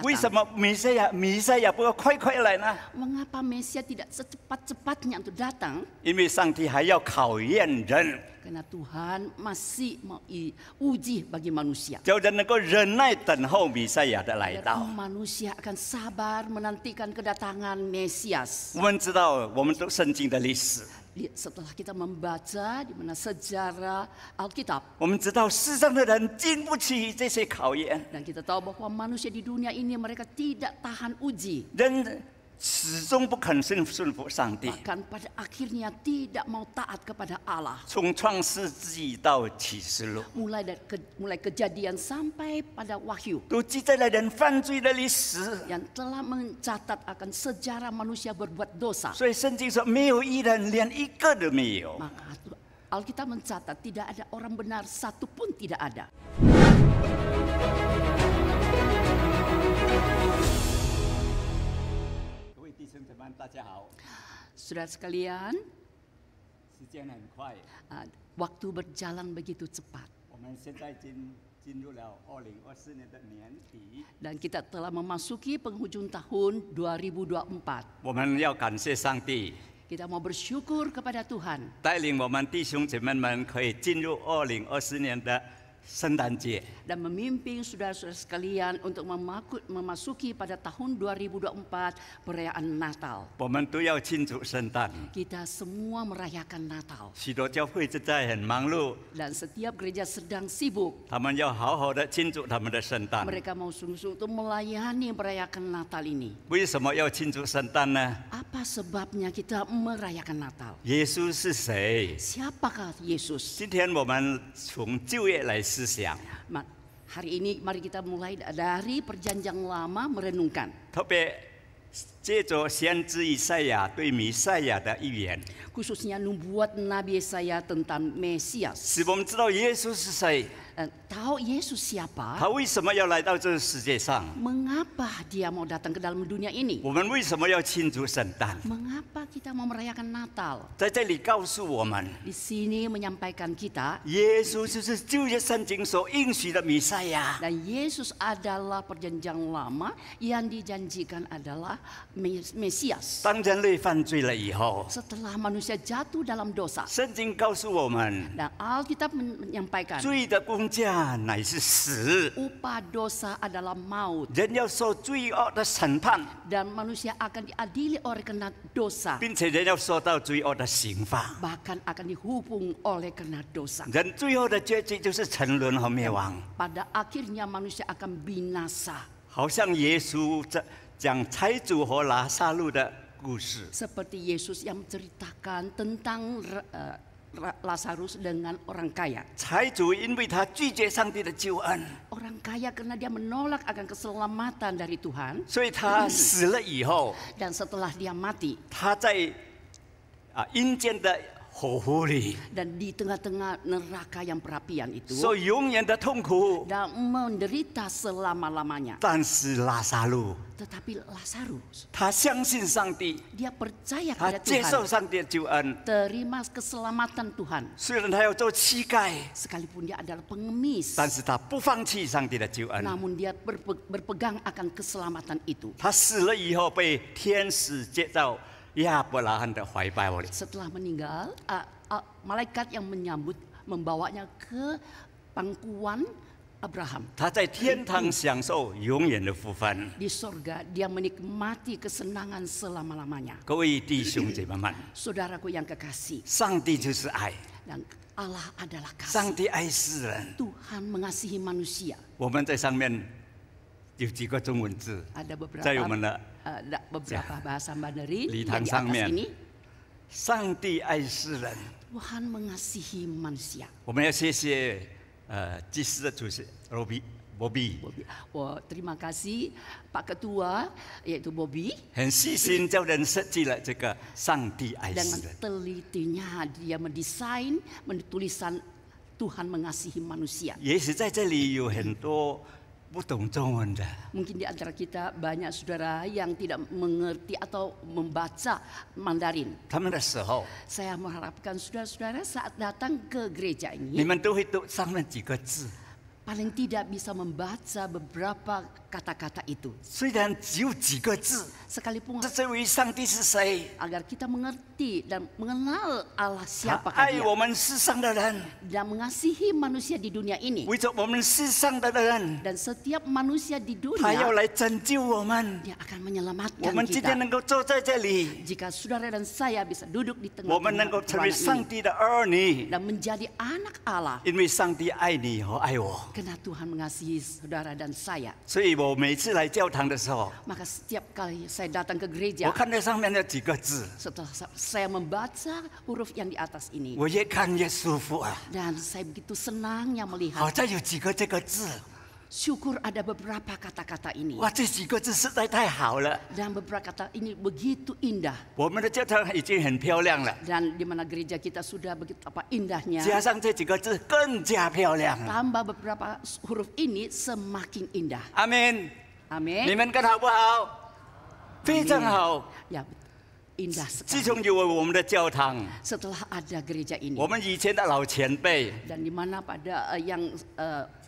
为什么弥赛亚不要快快来呢？ Mengapa Mesias tidak secepat-cepatnya untuk datang? 因为上帝还要考验人， Karena Tuhan masih mau uji bagi manusia. 叫人能够忍耐等候弥赛亚的来 Agar 到。 manusia akan sabar menantikan kedatangan Mesias. 我们知道，我们读圣经的历史， Setelah kita membaca di mana sejarah Alkitab, 我们知道世上的人经不起这些考验， dan kita tahu bahwa manusia di dunia ini mereka tidak tahan uji. 人始终不肯顺服上帝。 Bahkan pada akhirnya tidak mau taat kepada Allah. 从创世纪到启示录， Mulai kejadian sampai pada Wahyu 都记载了人犯罪的历史。 yang telah mencatat akan sejarah manusia berbuat dosa. 所以圣经说，没有一人，连一个都没有。 Maka Alkitab mencatat tidak ada orang benar satu pun tidak ada. 各位弟兄姊妹，大家好。 Saudara sekalian, 时间很快， waktu berjalan begitu cepat 我们现在进入了2024年的年底。 dan kita telah memasuki penghujung tahun 2024. 我们要感谢上帝， Kita mau bersyukur kepada Tuhan 带领我们弟兄姐妹们可以进入2024年的圣诞节。 dan memimpin saudara-saudara sekalian untuk memasuki pada tahun 2024 perayaan Natal. 我们都要庆祝圣诞。 Kita semua merayakan Natal 许多教会正在很忙碌， dan setiap gereja sedang sibuk. 他们要好好的庆祝他们的圣诞。 Mereka mau sungguh-sungguh untuk melayani merayakan Natal ini. 为什么要庆祝圣诞呢？ Apa sebabnya kita merayakan Natal? 耶稣是谁？ Siapakah Yesus? 今天我们从旧约来思想， Hari ini mari kita mulai dari perjanjian lama merenungkan. 特别借着先知以赛亚对弥赛亚的预言， Khususnya nubuat Nabi Yesaya tentang Mesias. 使我们知道耶稣是谁， Tahu Yesus siapa? 他为什么要来到这个世界上， Mengapa dia mau datang ke dalam dunia ini? 我们为什么要庆祝圣诞？ Mengapa kita mau merayakan Natal? 在这里告诉我们， Di sini menyampaikan kita 耶稣就是旧约圣经所应许的弥赛亚。 dan Yesus adalah perjanjian lama yang dijanjikan adalah Mesias. 当人类犯罪了以后， Setelah manusia jatuh dalam dosa, 圣经告诉我们， dan Alkitab menyampaikan 罪的工价乃是死， upah dosa adalah maut 人要受罪恶的审判， dan manusia akan diadili oleh karena dosa, 并且人要受到罪恶的刑罚。 bahkan akan dihukum oleh karena dosa. 人最后的结局就是沉沦和灭亡， Pada akhirnya manusia akan binasa. 好像耶稣讲财主和拉撒路的故事。 Seperti Yesus yang menceritakan tentang Lazarus dengan orang kaya. 财主因为他拒绝上帝的救恩， Orang kaya karena dia menolak akan keselamatan dari Tuhan, 所以他死了以后， dan setelah dia mati 他在阴间的火湖里 dan di tengah-tengah neraka yang perapian itu 受永远的痛苦。 dan menderita selama-lamanya. 但是拉撒路， Tetapi Lazarus 他相信上帝， dia percaya 他 kepada 接受 Tuhan, 上帝的救恩。 terima keselamatan Tuhan. 虽然他要做乞丐， Sekalipun dia adalah pengemis, 但是他不放弃上帝的救恩。 namun dia berpegang akan keselamatan itu. 他死了以后被天使接到亚伯拉罕的怀抱里。 Setelah meninggal, malaikat yang membawanya ke pangkuan Abraham. 他在天堂享受永远的福分。 Di sorga dia menikmati kesenangan selama-lamanya. 各位弟兄姐妹们， Saudaraku yang kekasih, 上帝就是爱， dan Allah adalah 上 kasih. 帝爱世人。 Tuhan mengasihi manusia. 我们在上面有几个中文字， Ada beberapa 在我们的 bahasa Mandarin Di yang di tang atas sangmian. ini. 上帝爱世人。 Tuhan mengasihi manusia. 我们要谢谢祭司的主席Bobby， Terima kasih Pak Ketua yaitu Bobby. 很细心叫人设计了这个上帝爱 Dengan 世人。 telitinya dia mendesain tulisan Tuhan mengasihi manusia. 也许在这里有很多不懂中文的， Mungkin di antara kita banyak saudara yang tidak mengerti atau membaca Mandarin. 他们的时候， Saya mengharapkan saudara-saudara saat datang ke gereja 你 ini 们都会读上面几个字， paling tidak bisa membaca beberapa kata-kata itu. 虽然只有几个字， Sekalipun 这位上帝是谁？ agar kita mengerti dan mengenal Allah 他 siapakah 爱 Dia 我们世上的人， dan mengasihi manusia di dunia ini 为着我们世上的人， dan setiap manusia di 他要 dunia 来拯救我们。 Dia akan 我 menyelamatkan 们今天 kita. 能够坐在这里， Jika saudara dan saya bisa duduk di 我们能 tengah-tengah 够成为 ruangan 上 ini 帝的儿女， dan menjadi anak Allah 因为上帝爱你和爱我。 karena Tuhan mengasihi saudara dan saya. 所以我每次来教堂的时候， Maka setiap kali saya datang ke 我 gereja, 看到上面有几个字， setelah saya membaca huruf yang di atas ini 我越看越舒服啊！ dan saya begitu senangnya 好 melihat 在有几个这个字， syukur ada beberapa kata-kata ini 哇，这几个字实在太好了。 dan beberapa kata ini begitu indah 我们的教堂已经很漂亮了， dan di mana gereja kita sudah begitu apa indahnya 加上这几个字更加漂亮了。 tambah beberapa huruf ini semakin indah. 阿门！你 Amin. 们看好不好？非常好。 Ya, indah 自 sekali. 从有了我们的教堂， Setelah ada gereja ini 我们以前的老前辈， dan di mana pada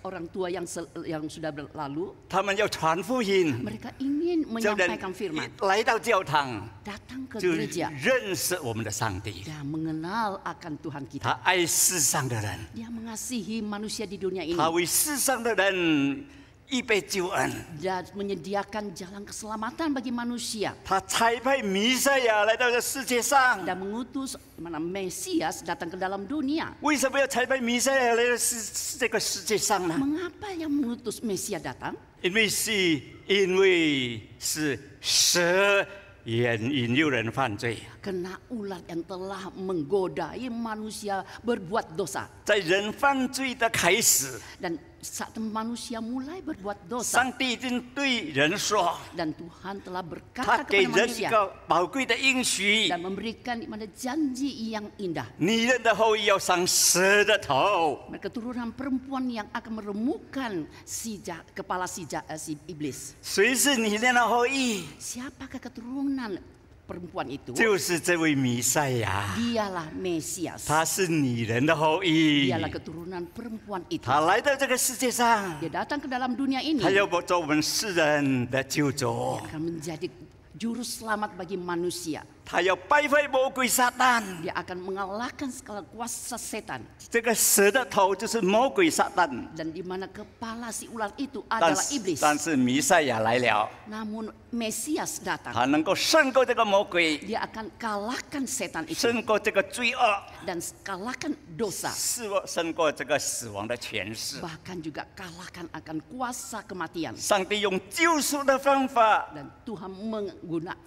orang tua yang sudah berlalu 他们要传福音， mereka ingin 叫人 menyampaikan firman 来到教堂 datang ke 就 gereja 认识我们的上帝。 dan mengenal akan Tuhan kita. 他爱世上的人， Dia mengasihi manusia di dunia ini 他为世上的人预备救恩。 dan menyediakan jalan keselamatan bagi manusia 他差派弥赛亚来到这世界上。 dan mengutus di mana Mesias datang ke dalam dunia. 为什么要差派弥赛亚来到这个世界上呢？ Mengapa yang mengutus Mesias datang? 因为是蛇引诱人犯罪， Kena ulat yang telah menggodai manusia berbuat dosa. 在人犯罪的开始， Dan saat manusia mulai berbuat dosa 上帝已经对人说， dan Tuhan telah 他 berkata 给 kepada 人一 manusia 个宝贵的应许： dan memberikan di mana janji yang indah. 女人的后裔要伤蛇的头。 Mereka keturunan perempuan yang akan meremukkan kepala si iblis. 谁是女人的后裔？ Siapakah keturunan perempuan itu? 就是这位弥赛亚， Dialah Mesias. 他是女人的后裔， Dialah keturunan perempuan itu. 他来到这个世界上， Dia datang ke dalam dunia ini 他要做我们世人的救主， akan menjadi juru selamat bagi manusia. 他要败坏魔鬼撒旦。 Dia akan mengalahkan segala kuasa setan. 这个蛇的头就是魔鬼撒旦， Dan di mana kepala si ular itu 但 adalah 是 iblis. 但是弥赛亚来了， Namun Mesias datang. 他能够胜过这个魔鬼， Dia akan kalahkan setan itu 胜过这个罪恶， dan kalahkan dosa. 胜过这个死亡的权势。 Bahkan juga kalahkan akan kuasa kematian. 上帝用救赎的方法， Dan Tuhan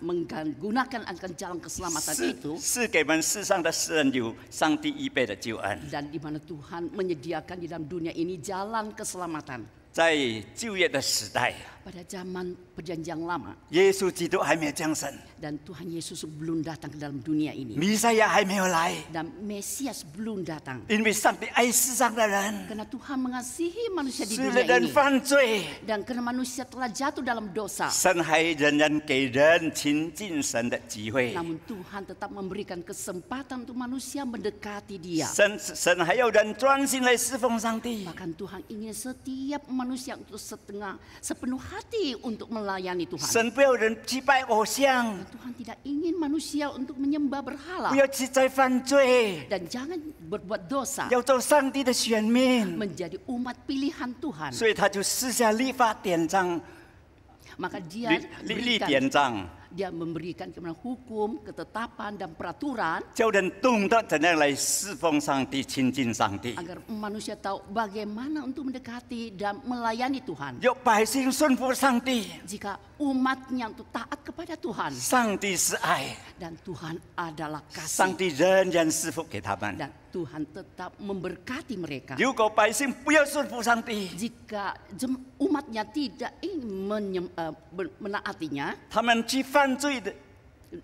menggunakan akan jalan keselamatan 是 itu 是给我们世上的世人有上帝预备的救恩。 dan di mana Tuhan menyediakan di dalam dunia ini jalan keselamatan. 在旧约的时代， Pada zaman perjanjian lama 耶稣基督还没有降生， dan Tuhan Yesus belum datang ke dalam dunia ini 弥赛亚还没有来， dan Mesias belum datang 因为上帝爱世上的人， karena Tuhan mengasihi manusia di 使 dunia 人 ini 犯罪， dan karena manusia telah jatuh dalam dosa. 神还仍然给人亲近神的机会。 Namun Tuhan tetap memberikan kesempatan untuk manusia mendekati Dia. 神还要人专心来侍奉上帝。 Bahkan Tuhan ingin setiap manusia untuk sepenuh hati untuk melayani Tuhan. 神不要人去拜偶像， Tuhan tidak ingin manusia untuk menyembah berhala 不要去再犯罪， dan jangan berbuat dosa 要做上帝的选民。 menjadi umat pilihan Tuhan. 所以他就私下立法典章， Maka Dia 立 berikan, 典章， Dia memberikan kepada hukum, ketetapan dan peraturan 叫人懂得怎样来侍奉上帝、亲近上帝。 agar manusia tahu bagaimana untuk mendekati dan melayani Tuhan. 要百姓顺服上帝， Jika umatnya untuk taat kepada Tuhan 上帝是爱， dan Tuhan adalah 上 kasih 帝仍然赐福给他们。 dan Tuhan tetap memberkati mereka. 如果百姓不要顺服上帝， Jika umatnya tidak ingin menaatinya, 他们去犯罪的，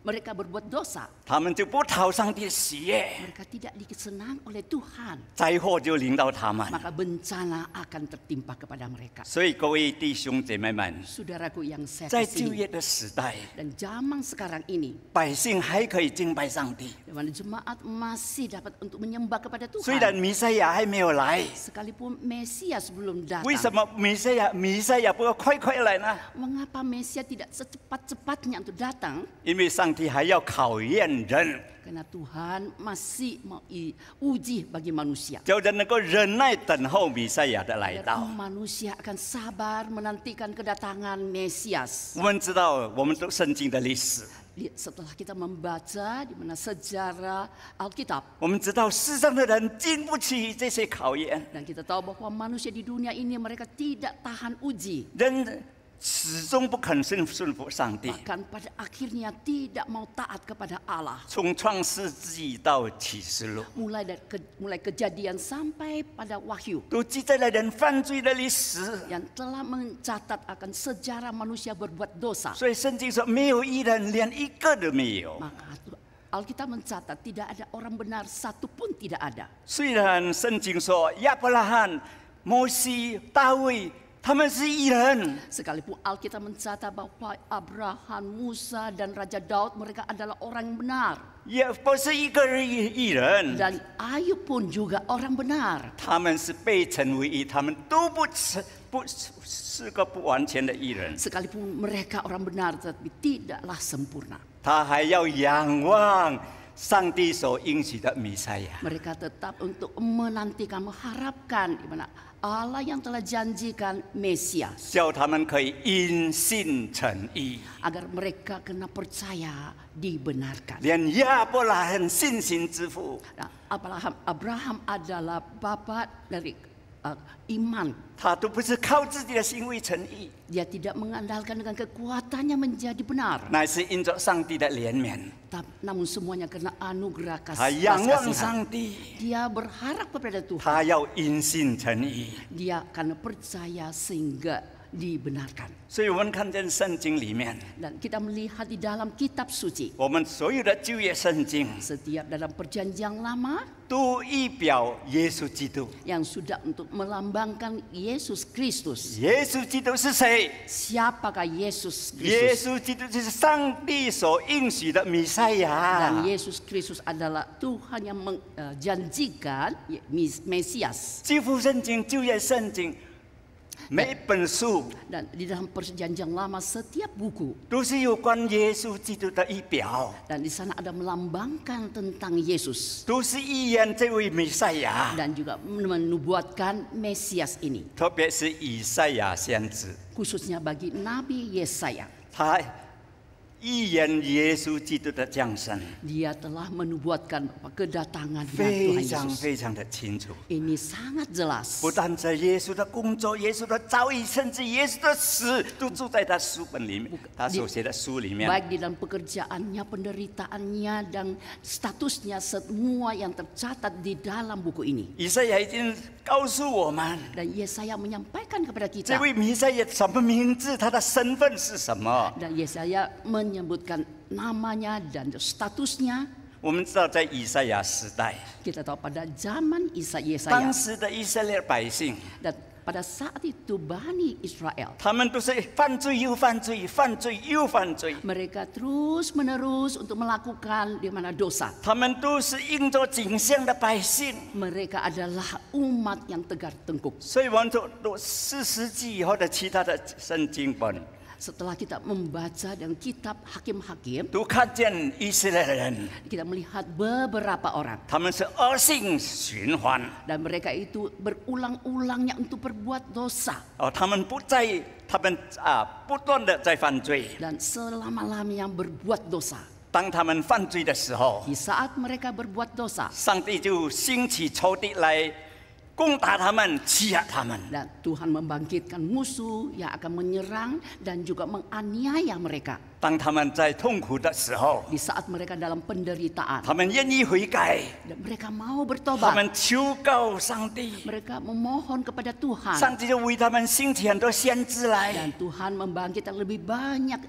mereka berbuat dosa, 他们就不讨上帝的喜悦， mereka tidak disenang oleh Tuhan, 灾祸就临到他们。 maka bencana akan tertimpa kepada mereka. 所以各位弟兄姐妹们， Saudaraku yang saya 在旧 kasihi, 约的时代， dan zaman sekarang ini, 百姓还可以敬拜上帝， di mana jemaat masih dapat untuk menyembah kepada 虽然 Tuhan. 弥赛亚还没有来， Sekalipun Mesias belum 为什 datang, 么弥赛亚不要快快来呢？ mengapa Mesias tidak secepat-cepatnya untuk datang? 因为上帝还要考验人， Karena Tuhan masih mau uji bagi manusia. 叫人能够忍耐等候弥赛亚的来 Agar 到。 manusia akan sabar menantikan kedatangan Mesias. 我们知道，我们读圣经的历史， Setelah kita membaca di mana sejarah Alkitab, 我们知道世上的人经不起这些考验， dan kita tahu bahwa manusia di dunia ini mereka tidak tahan uji. 人始终不肯顺服上帝。 Bahkan pada akhirnya tidak mau taat kepada Allah. 从创世纪到启示录， Mulai kejadian sampai pada Wahyu 都记载了人犯罪的历史。 yang telah mencatat akan sejarah manusia berbuat dosa. 所以圣经说，没有一人，连一个都没有。 Maka Alkitab mencatat tidak ada orang benar satu pun tidak ada. 虽然圣经说亚伯拉罕、摩西、大卫他们是义人， Sekalipun Alkitab mencatat bahwa Abraham, Musa, dan Raja Daud mereka adalah orang yang benar. 也不是一个人义人， Dan Ayub pun juga orang benar. 他们是被称为义，他们都是个不完全的义人。 Sekalipun mereka orang benar tetapi tidaklah sempurna. 他还要仰望上帝所应许的弥赛亚。 Mereka tetap untuk menantikan, mengharapkan di mana Allah yang telah janjikan Mesias 叫他们可以因信称义。 agar mereka kena percaya dibenarkan. 连亚伯拉罕信心之父， Nah, Abraham adalah bapa dari iman. 他都不是靠自己的行为称义， Dia tidak mengandalkan dengan kekuatannya menjadi benar. 乃是因着上帝的怜悯。 Namun semuanya karena anugerah 他仰望 kasihan. 上帝， Dia berharap kepada Tuhan. 他要因信称义。 Dia akan percaya sehingga dibenarkan. 所以我们看见圣经里面， Dan kita melihat di dalam kitab suci, 我们所有的旧约圣经 setiap dalam perjanjian lama 都预表耶稣基督。 yang sudah untuk melambangkan Yesus Kristus. 耶稣基督是谁？ Siapakah Yesus 耶 Kristus? 稣基督就是上帝所应许的弥赛亚 Dan。Yesus Kristus adalah Tuhan yang menjanjikan Mesias. 几乎圣经、旧约圣经每本书 Dan di dalam perjanjian lama setiap buku 都是有关耶稣基督的预表， dan di sana ada melambangkan tentang Yesus 都是预言这位弥赛亚。 dan juga menubuatkan Mesias ini, 特别是以赛亚先知， khususnya bagi Nabi Yesaya. 他预言耶稣基督的降生， Dia telah menubuatkan kedatangan 非 Tuhan 常 Yesus. 非常的清楚。 Ini sangat jelas. 不但在耶稣的工作、耶稣的遭遇，甚至耶稣的死，都住在他书本里面，他所写的书里面。 Baik di dalam pekerjaannya, penderitaannya, dan statusnya semua yang tercatat di dalam buku ini. 以赛亚已经告诉我们， Dan Yesaya menyampaikan kepada 这 kita. 位弥赛亚什么名字，他的身份是什么？ Dan Yesaya menyebutkan namanya dan statusnya. 我们知道，在以赛亚时代， Kita tahu pada zaman 当 Yesaya 时的以色列百姓， dan pada saat itu Bani Israel, 他们都是犯罪又犯罪，犯罪又犯罪， mereka terus menerus untuk melakukan di mana dosa. 他们都是应着景象的百姓。 Mereka adalah umat yang tegar tengkuk. 所以我们读四世纪或者其他的圣经本， Setelah kita membaca dan kitab Hakim-Hakim, 都看见以色列人， kita melihat beberapa orang 他们是恶性循环， dan mereka itu berulang-ulangnya untuk berbuat dosa 他们不断的在犯罪。 dan selama-lamanya berbuat dosa. 当他们犯罪的时候， Di saat mereka berbuat dosa 上帝就兴起仇敌来攻打他们，欺压他们。 dan Tuhan membangkitkan musuh yang akan menyerang dan juga menganiaya mereka. 当他们在痛苦的时候， Di saat mereka dalam penderitaan 他们愿意悔改， dan mereka mau 他 bertobat, 们求告上帝， mereka memohon kepada Tuhan 上帝就为他们兴起很多先知来， dan Tuhan membangkitkan lebih banyak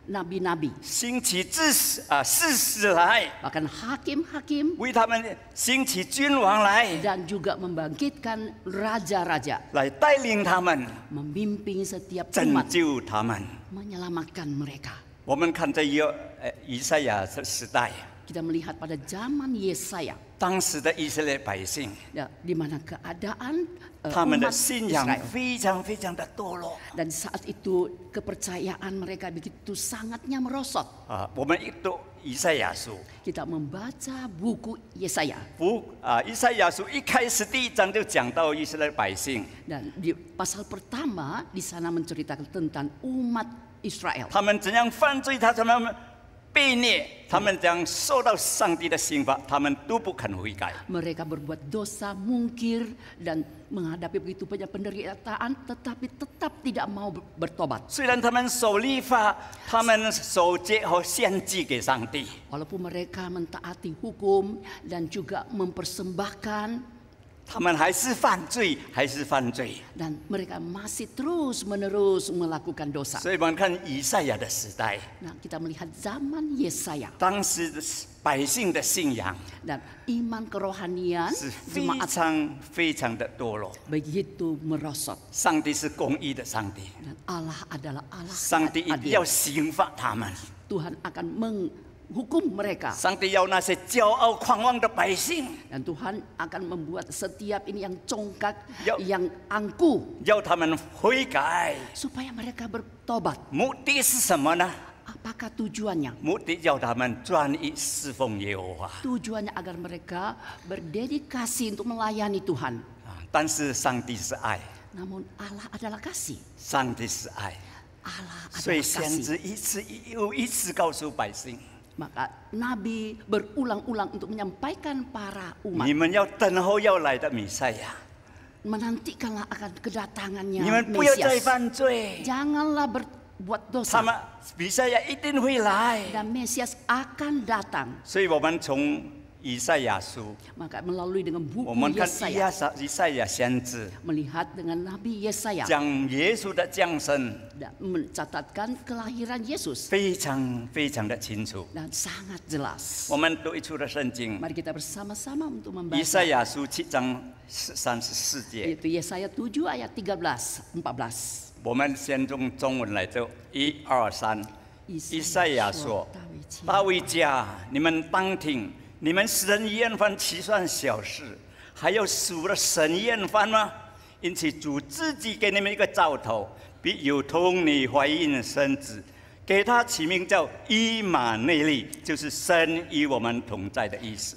nabi-nabi, 兴起士师来， bahkan hakim-hakim 为他们兴起君王来， dan juga membangkitkan raja-raja, 来带领他们， membimbing setiap 拯 umat, 救他们。 menyelamatkan mereka. 我们看在以赛亚的时代， Kita melihat pada zaman Yesaya, 当时的以色列百姓， ya, di mana keadaan 他们的 umat 信仰 Israel. 非常非常的堕落。 Dan saat itu kepercayaan mereka begitu sangatnya merosot. 我们一读以赛亚书， Kita membaca buku Yesaya. 以赛亚书一开始第1章就讲到以色列百姓， Dan di pasal pertama di sana menceritakan tentang umat Israel. 他们怎样犯罪，他们被虐，他们将受到上帝的刑罚，他们都不肯悔改。 Mereka berbuat dosa, mungkir, dan menghadapi begitu banyak penderitaan, tetapi tetap tidak mau bertobat. 虽然他们守律法，他们守节和献祭给上帝， Walaupun mereka mentaati hukum dan juga mempersembahkan, 他们还是犯罪，还是犯罪。 dan mereka masih terus-menerus melakukan dosa. 所以我们看以赛亚的时代， Nah, kita melihat zaman Yesaya 当时的百姓的信仰 dan iman kerohanian 是非 jemaat 常非常的堕落。 begitu merosot. 上帝是公义的上帝， Dan Allah adalah Allah 上帝一定要 adil. 刑罚他们， Tuhan akan menghukum mereka. 上帝要那些骄傲狂妄的百姓， Dan Tuhan akan membuat setiap ini yang congkak, Ya. yang angkuh, 要他们悔改。 supaya mereka bertobat. 目的是什么呢？ Apakah tujuannya? 目的要他们专一侍奉耶和华。 Tujuannya agar mereka berdedikasi untuk melayani Tuhan. 但是上帝是爱， Namun Allah adalah kasih. 上帝是爱， Allah 所以 adalah 先 kasih. 知一次又一次告诉百姓： Maka Nabi berulang-ulang untuk menyampaikan para 你 umat. 们要等候要来的弥赛亚， Menantikanlah akan kedatangannya 你们不要再 Mesias. 犯罪， Janganlah berbuat 他 dosa. 们弥赛亚一定会来。 Dan Mesias akan datang. 所以我们从以赛亚书， Maka melalui dengan 我 buku 们看 Yesaya, 以赛亚先知 melihat dengan Nabi Yesaya 讲耶稣的降生， dan mencatatkan kelahiran Yesus 非常非常的清楚。 dan sangat jelas. 我们读一处的圣经， Mari kita bersama-sama untuk 以赛 membaca 亚书7章34节。 yaitu Yesaya 7 ayat 13, 14. 我们先用中文来读，1、2、3。以赛亚说：“大卫家，你们当听，你们使人厌烦岂算小事？还有属了神厌烦吗？因此主自己给你们一个兆头，必有童女怀孕生子，给他起名叫以马内利，就是神与我们同在的意思。”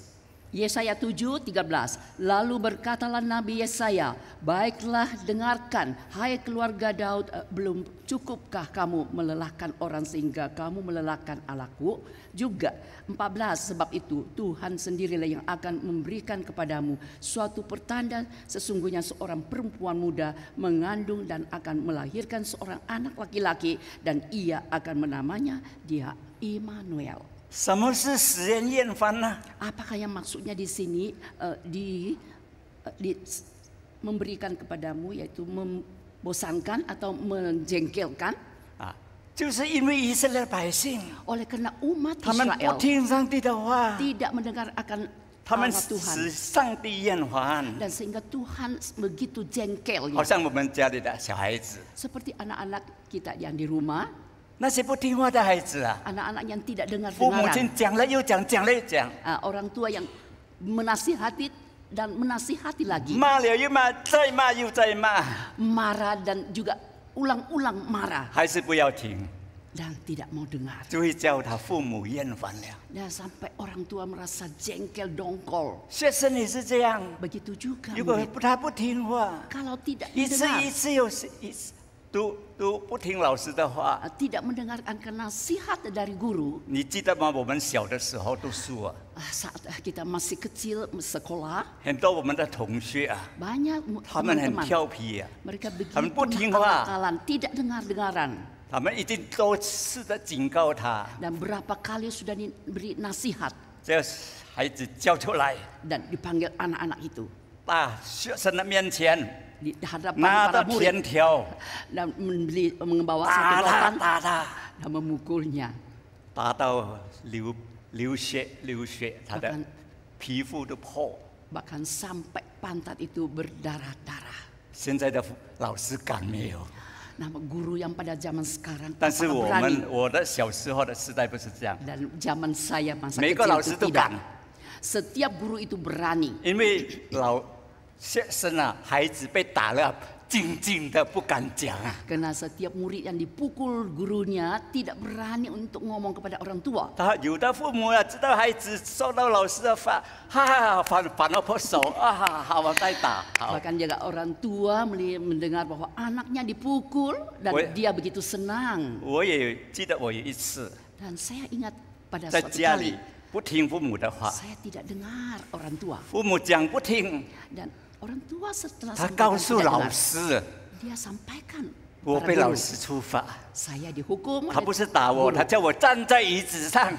Yesaya 7, 13. Lalu berkatalah Nabi Yesaya, baiklah dengarkan, hai keluarga Daud, belum cukupkah kamu melelahkan orang sehingga kamu melelahkan Allahku? Juga 14, sebab itu Tuhan sendirilah yang akan memberikan kepadamu suatu pertanda, sesungguhnya seorang perempuan muda mengandung dan akan melahirkan seorang anak laki-laki dan ia akan menamanya dia Immanuel. 什么是使人厌烦呢？ Apakah yang maksudnya di sini memberikan kepadamu yaitu membosankan atau menjengkelkan? 就是因为以色列百姓， Oleh karena umat 他们不 Israel 听上帝的话， tidak mendengar akan 他们 Allah Tuhan 使上帝厌烦， dan sehingga Tuhan begitu 好 jengkelnya 像我们家里的小孩子， seperti anak-anak kita yang di rumah, 那些不听话的孩子啊， anak-anak yang tidak 父母亲 dengar-dengaran, 讲了又讲，讲了又讲， orang tua yang menasihati dan menasihati lagi, 骂了又骂，再骂又再骂， marah dan juga ulang-ulang marah 还是不要听， dan tidak mau dengar. 就会叫他父母厌烦了。 Dan sampai orang tua merasa jengkel dongkol. 学生也是这样， Begitu juga 如果 murid. 他不听话， Kalau tidak 一次 didengar, 一次又是一次都不听老师的话， tidak mendengarkan nasihat dari guru, 你记得吗？我们小的时候读书啊， saat kita masih kecil sekolah, 很多我们的同学啊， banyak 他们很 teman-teman 调皮啊， mereka 他们 begitu 不听话， nakal-nakalan, tidak dengar-dengaran. 他们已经多次的警告他， Dan berapa kali sudah diberi nasihat 这孩子叫出来， dan dipanggil anak-anak itu 到学生的面前， di hadapan 拿 para 着 murid 田条 dan membawa 打 satu 他 rotan 打他， dan memukulnya. 打到流血，他的 Bahkan 皮肤都破。 bahkan sampai pantat itu berdarah-darah. 现在的老师敢没有？ Nah, guru yang pada zaman sekarang 但是 apakah berani? 我的小时候的时代不是这样， Dan zaman saya masa 每个 kecil 老 itu 师都 tidak. 敢， Setiap guru itu berani. 因为学生啊，孩子被打了，静静的不敢讲啊。 Karena setiap murid yang dipukul gurunya tidak berani untuk ngomong kepada orang tua. 有的父母啊，知道孩子受到老师的罚，反而破手啊，好，我再打。好， Bahkan juga orang tua mendengar bahwa anaknya dipukul dan dia begitu senang. 我也记得我有一次 Dan saya ingat pada 在 suatu 家 kali 里不听父母的话， saya tidak dengar orang tua. 父母讲不听， Dan orang tua setelah 他 sampaikan 告诉 tidak 老 dengar, 师， dia sampaikan 我 para 被老 guru. 师处罚。 Saya dihukum 他 oleh 不是打我， guru. 他叫我站在椅子上。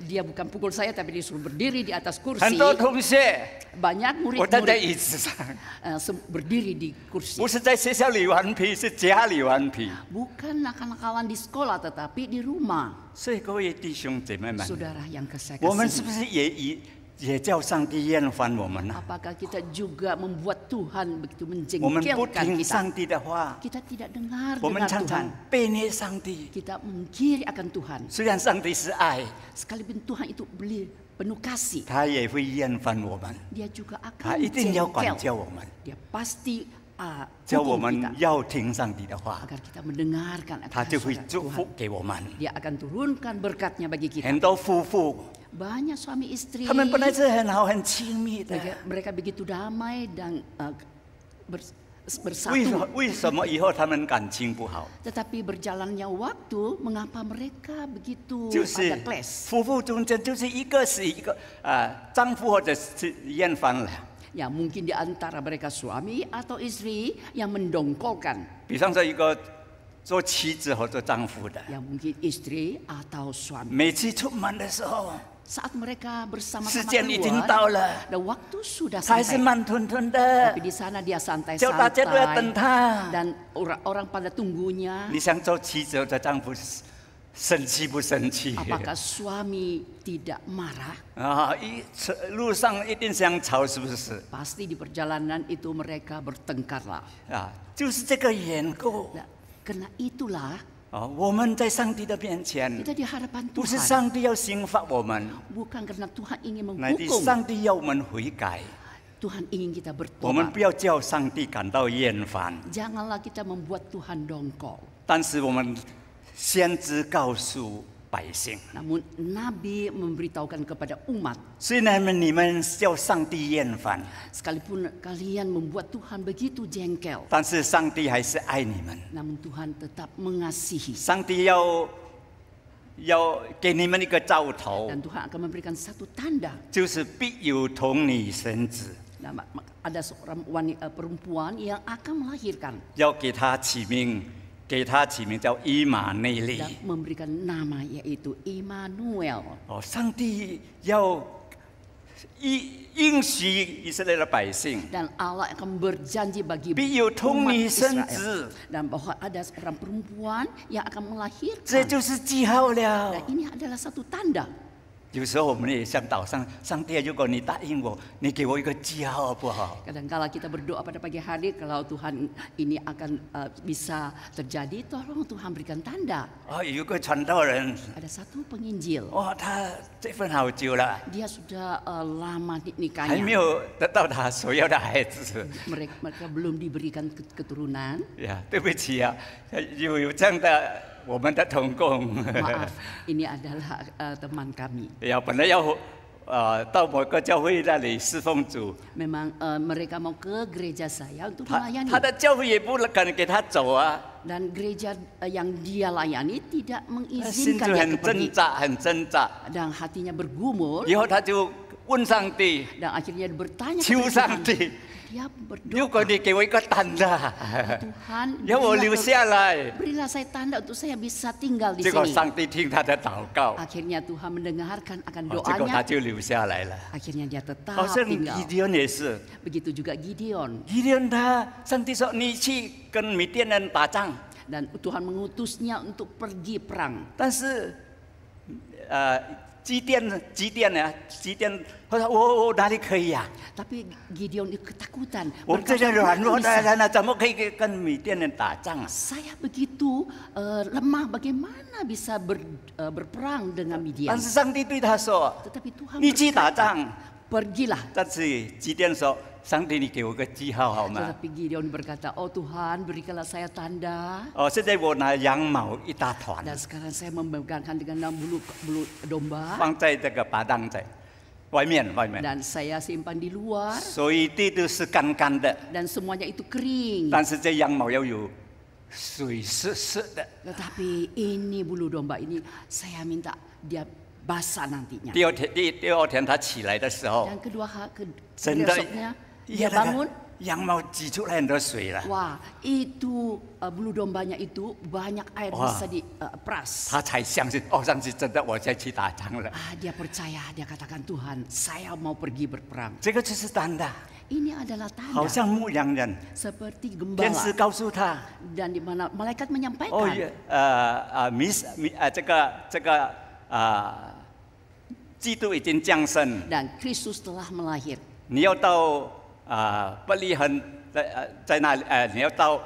Dia bukan pukul saya tapi disuruh berdiri di atas 很 kursi. 多同学， Banyak 我站在 murid-murid 椅子上， berdiri di kursi. 不是在学校里顽皮，是家里顽皮。 Bukan nakal-nakalan di sekolah tetapi di rumah. 所以各位弟兄姐妹们， Saudara yang saya 我们是不 kasihi, 是也叫上帝厌烦我们呢？ apakah kita juga membuat Tuhan begitu 我们不 menjengkelkan 听 kita? 上帝的话， Kita tidak dengar 我们 dengar 常常 Tuhan. 背逆上帝。 Kita mengkiri akan Tuhan. 虽然上帝是爱， Sekalipun Tuhan itu penuh kasih, 他也会厌烦我们， Dia juga 他 akan 一定要管 jengkel. 教我们， Dia pasti 叫我 hukum 们 kita 要听上帝的话， agar kita mendengarkan 他 akan 就会 suara 祝福 Tuhan. 给我们。 Dia akan turunkan berkatnya bagi kita. 很多夫妇， Banyak suami istri 他们本来是很好、很亲密的， mereka begitu damai dan 为 bersatu. 为什么以后他们感情不好？ Tetapi berjalannya waktu, mengapa mereka begitu 就 ada 是 clash? 夫妇中间就是一个是一个丈夫或者是厌烦了。 Ya mungkin di antara mereka suami atau istri yang mendongkolkan. 比方说一个做妻子或做丈夫的， Ya mungkin istri atau suami. 每次出门的时候， Saat mereka 时 bersama-sama 间已经 keluar, 到了， dan waktu sudah 他还是 sampai. 慢吞吞的 Tapi，di sana dia 叫大家都要等 santai-santai 他。 dan orang-orang pada tunggunya. 你想做妻子或者丈夫，生气不生气？ Apakah suami tidak marah? 啊，路上一定相吵，是不是？ Pasti di perjalanan itu mereka bertengkar lah. 啊，就是这个缘故。 Nah, karena itulah 啊，我们在上帝的面前， kita di hadapan 不是 Tuhan. 上帝要刑罚我们， Bukan karena Tuhan ingin 乃是 menghukum. 上帝要我们悔改。 Tuhan ingin kita 我们 bertobat. 不要叫上帝感到厌烦， Janganlah kita membuat Tuhan dongkol. 但是我们先知告诉百姓， Namun Nabi memberitahukan kepada umat, 虽然你们叫上帝厌烦， sekalipun kalian membuat Tuhan begitu jengkel, 但是上帝还是爱你们。 namun Tuhan tetap mengasihi. 上帝要给你们一个兆头， Dan Tuhan akan memberikan satu tanda. 就是必有童女生子， Nah, ada seorang perempuan yang akan melahirkan 要给他起名，叫以马内利。 dan memberikan nama yaitu Immanuel. 哦，上帝要应许以色列的百姓， Dan Allah akan berjanji bagi 必有童 umat 女生 Israel 子， dan bahwa ada seorang perempuan yang akan 这 melahirkan. 就是记号了 Dan。ini adalah satu tanda. 有时候我们也想祷上帝，如果你答应我，你给我一个记号好不好？ Kadang-kala kita berdoa pada pagi hari kalau Tuhan ini akan bisa terjadi, tolong Tuhan berikan tanda. 哦，有一个传道人， Ada satu penginjil, 哦，他这份好久了， dia sudah lama 还没 nikahnya. 有得到他所要的孩子。 Mereka belum diberikan keturunan. 呀，对不起啊，有这样的我们的同工。 Maaf, ini adalah teman kami. 呀，本来要到某个教会那里侍奉主， Memang mereka mau ke gereja saya untuk 他 melayani. 的教会也不敢给他走啊， Dan gereja yang dia layani tidak 心 mengizinkan 就 dia 很 pergi. 挣扎，很挣扎。 Dan hatinya bergumul 以后他就问上帝， dan akhirnya bertanya 求 kepada 上 Tuhan. 帝， Dia 如果 berdoa, 你给我一个单的， Tuhan 要我留 berilah, 下来。 berilah saya tanda untuk saya bisa tinggal di 结果 sini. 上帝听他的祷告， Akhirnya Tuhan mendengarkan akan 结果他 doanya. 就留下来了。 Akhirnya dia tetap 好像 tinggal. 基甸也是， Begitu juga Gideon. 上帝说你去跟米甸人打仗， Dan Tuhan mengutusnya untuk pergi perang. 但是，基甸呢？基甸他说我哪里可以呀、 Tapi Gideon itu ketakutan. 我们这些软弱的人呢，怎么可以跟米甸人打仗啊？ Saya begitu lemah, bagaimana bisa berperang dengan 但 Midian? 是上帝对他说 Tetapi Tuhan 你去打 berkata, 仗。 pergilah. 但是基甸说：“上帝，你给我个记号好吗 Tetapi Gideon berkata, oh Tuhan berikanlah saya tanda. ？”现在我拿羊毛一大团， Dan sekarang saya memegangkan dengan 6 bulu domba. 放在这个巴当在外面， Dan saya simpan di luar. 所以地都是干干的， Dan semuanya itu kering. 但是这羊毛要有水湿湿的。 Tetapi ini bulu domba ini saya minta dia basah nantinya. 第二天他起来的时候， Dan真的 besoknya dia bangun. 羊毛挤出来很多水了， Wah, itu bulu dombanya itu banyak air Wah. bisa diperas. 他才相信哦，上帝真的我再去打仗了。 Dia percaya, dia katakan Tuhan, saya mau pergi berperang. 这个就是单的， Ini adalah 好 tanda 像牧羊人， seperti 天使 gembala 告诉他。 dan di mana malaikat menyampaikan. 哦，这个基督已经降生， Dan Kristus telah melahir. 你要到伯利恒在那里你要到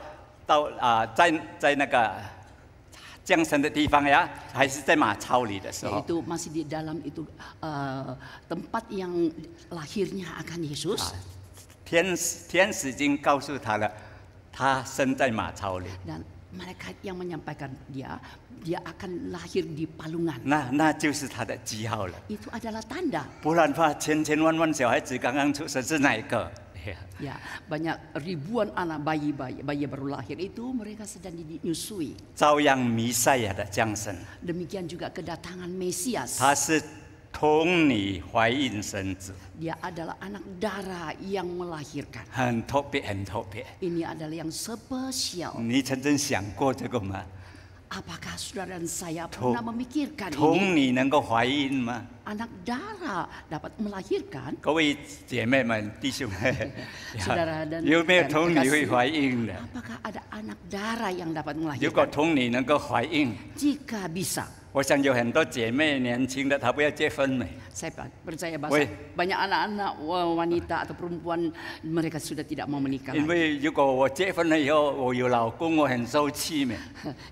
在那个降生的地方呀，还是在马槽里的时候， Yaitu masih di dalam itu tempat yang lahirnya akan Yesus. 天使已经告诉他了，他生在马槽里。 Dan malaikat yang menyampaikan dia akan lahir di palungan. 那就是他的记号了， Itu adalah tanda. 不然的话，千万小孩子刚刚出生是哪一个？ Ya, banyak ribuan anak bayi baru lahir itu mereka sedang dinyusui. 照样弥赛亚的降生， Demikian juga kedatangan Mesias. 他是童女怀孕生子， Dia adalah anak darah yang melahirkan. 很特别，很特别。 Ini adalah yang spesial. 你曾经想过这个吗？ Apakah saudara dan saya pernah memikirkan 童 ini? 女能够怀孕吗？ Anak darah dapat melahirkan? 各位姐妹们、弟兄们， Saudara dan 有没有童女会 kekasih, 怀孕的？ apakah ada anak darah yang dapat 如果 melahirkan? 童女能够怀孕， Jika bisa, 我想有很多姐妹年轻的，她不要结婚没？ saya percaya Woi. banyak anak-anak wanita atau perempuan mereka sudah tidak mau menikah 因 lagi. 为如果我结婚了以后，我有老公，我很受气没？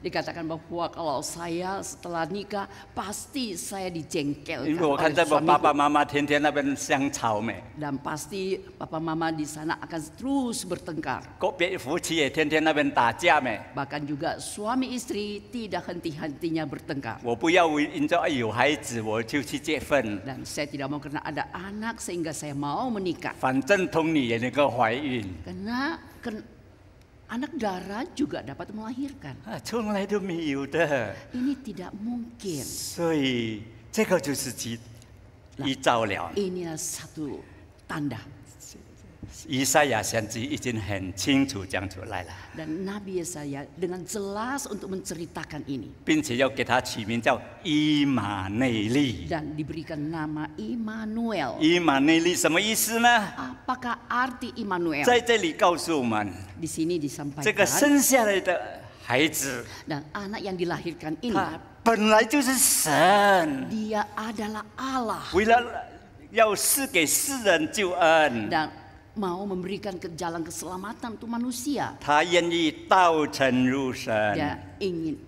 Dikatakan bahwa kalau saya setelah nikah pasti saya 因 dijengkelkan 为我看 oleh 在我爸爸 suamiku. 妈妈天天那边相吵没， Dan pasti papa mama di sana akan terus bertengkar. 别夫妻也天天那边打架没。 Bahkan juga suami istri tidak henti-hentinya bertengkar. 我不要因着有孩子我就去结婚， Dan saya tidak mau karena ada anak sehingga saya mau menikah. 反正童女也能够怀孕。 Karena anak darah juga dapat melahirkan. 从来都没有的， Ini tidak mungkin. 所以这个就是依照了。 Ini satu tanda. 以赛亚先知已经很清楚讲出来了， Dan Nabi Yesaya dengan jelas untuk menceritakan ini. 并且要给他取名叫以马内利。 Dan diberikan nama Immanuel. 以马内利什么意思呢？ Apakah arti Immanuel? 在这里告诉我们， Di sini 这个 disampaikan. 生下来的孩子， Dan anak yang dilahirkan ini, 他本来就是神， dia adalah Allah. 为了要赐给世人救恩， Dan mau memberikan ke jalan keselamatan untuk manusia. 他愿意道成肉身，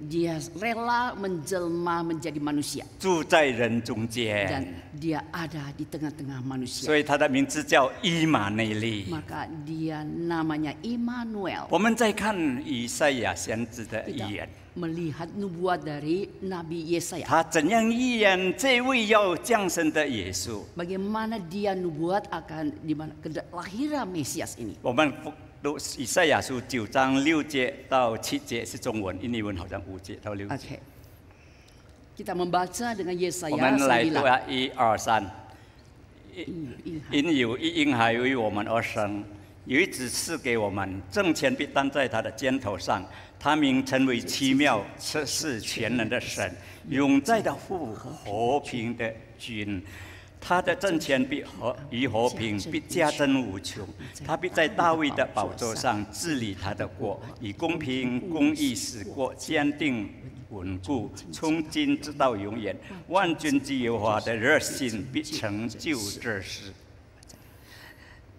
Dia rela menjelma menjadi manusia. 住在人中 Dan 间， dia ada di tengah-tengah manusia. 所以他的名字叫以马内利。 Maka dia namanya Immanuel. 我们再看以赛亚先知的预 Kita 言， melihat nubuat dari Nabi Yesaya. 他怎样预言这位要降生的耶稣？ Bagaimana dia nubuat akan di mana kelahiran Mesias ini. 我们读以赛亚书9章6节到7节是中文，印尼文好像5节到6节。 Oke. Kita membaca dengan 我 Yesaya 们来读 9. 啊，1、2、3。因有一婴孩为我们而生，有一子赐给我们，政权必担在他的肩头上。他名称为奇妙、测试全能的神，永在的父，和平的君。他的政权与和平必加增无穷，他必在大卫的宝座上治理他的国，以公平公义使国坚定稳固，从今直到永远。万军之耶和华的热心必成就这事。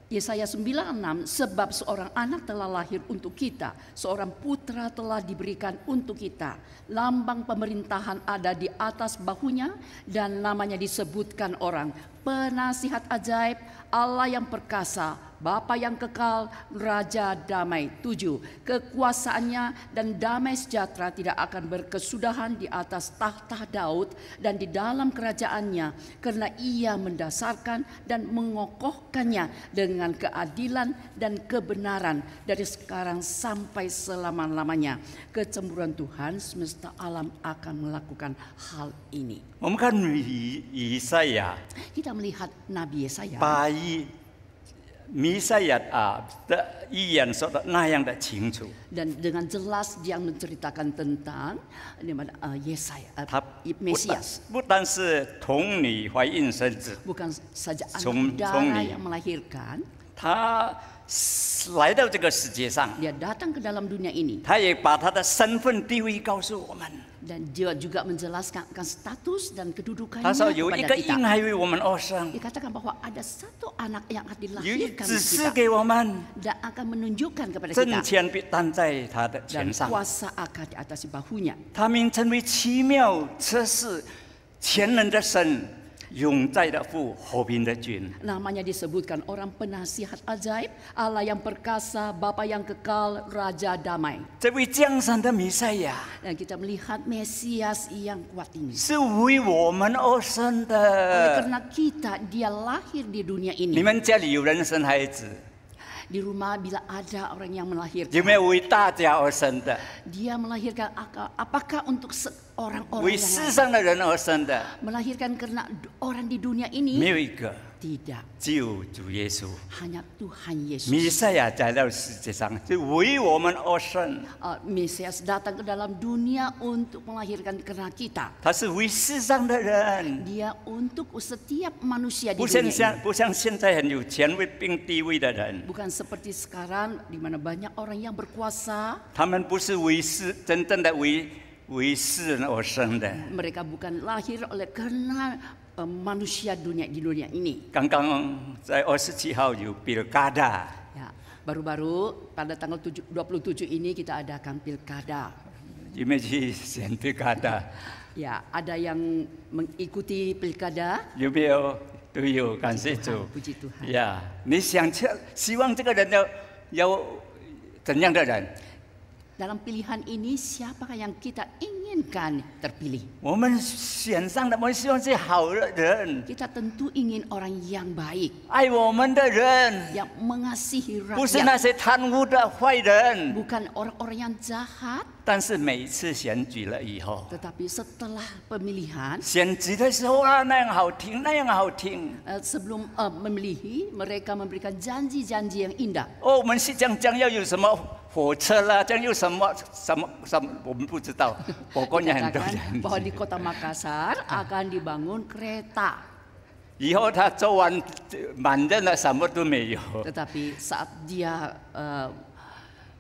Yesaya 96, sebab seorang anak telah lahir untuk kita, seorang putra telah diberikan untuk kita. Lambang pemerintahan ada di atas bahunya dan namanya disebutkan orang. Penasihat ajaib, Allah yang perkasa, Bapa yang kekal, Raja damai. 7. Kekuasaannya dan damai sejahtera tidak akan berkesudahan di atas tahta Daud dan di dalam kerajaannya, karena ia mendasarkan dan mengokohkannya dengan keadilan dan kebenaran dari sekarang sampai selama-lamanya. Kecemburuan Tuhan semesta alam akan melakukan hal ini. 我们看以赛亚， Kita melihat Nabi Yesaya 把弥赛亚的预言说的那样的清楚。 dan dengan jelas dia menceritakan tentang Yesaya, 他 Mesias. 不单是童女怀孕生子， Bukan saja从 anak darah 你 yang melahirkan, 他来到这个世界上， dia datang ke dalam dunia ini 他也把他的身份地位告诉我们。 dan dia juga menjelaskan status dan kedudukannya 他说有一 kepada 个 kita. 婴孩为我们而生， Dikatakan bahwa ada satu anak yang akan 有一 dilahirkan 指 untuk 示 kita 给我们， dan akan menunjukkan kepada 政 kita 权必担在他的 dan 肩上。 kuasa akan di atas bahunya. 他名称为奇妙、测试、全能的神、永在的父、和平的君。 Namanya disebutkan orang penasihat ajaib, Allah yang perkasa, Bapa yang kekal, Raja damai. 这位降生的弥赛亚 Dan kita melihat Mesias yang kuat ini. 是为我们而生 Oleh 的。 karena kita, dia lahir di dunia 你 ini. 们家里有人生孩子， Di rumah bila ada orang yang 有 melahirkan, 没有为大家而生的？ dia melahirkan apakah untuk orang-orang 为 yang 世 lain? 上的人而生的？ Melahirkan karena orang di dunia 没 ini? 有一个， Tidak, 只有主耶稣。 hanya Tuhan 弥 Yesus. 赛亚来到世界上，是为我们而生。 Mesias datang ke dalam dunia untuk melahirkan karena kita. 他是为世上的人， Dia untuk setiap manusia di 不像 dunia ini. 不像现在很有权位并地位的人， Bukan seperti sekarang di mana banyak orang yang berkuasa. 他们不是为世真正的为世人而生的。 Mereka bukan lahir oleh karena manusia di dunia ini. 刚刚在27号有比尔嘎达， Ya, baru-baru pada tanggal 27 ini kita adakan pilkada. 有没有去选比尔嘎达？ Ya, ada yang mengikuti pilkada. 有没有？都有，感谢主。 Puji Tuhan. 呀，你希望这个人要怎样的人？ Dalam pilihan ini siapakah yang kita inginkan terpilih? 我们选上的，我们希望是好的人， Kita tentu ingin orang yang baik, 爱我们的人， yang mengasihi 不是那 rakyat, 些贪污的坏人。 bukan orang-orang yang jahat. 但是每一次选举了以后， Tetapi setelah pemilihan, 选举的时候啊，那样好听，那样好听。 sebelum memilih, mereka memberikan janji-janji yang indah. 哦，我们是将要有什么火车啦，将有什么，我们不知道。pokoknya很多 Dikatakan 人。 bahwa di kota Makassar akan dibangun kereta. 以后他做完满任了，什么都没有。 Tetapi saat dia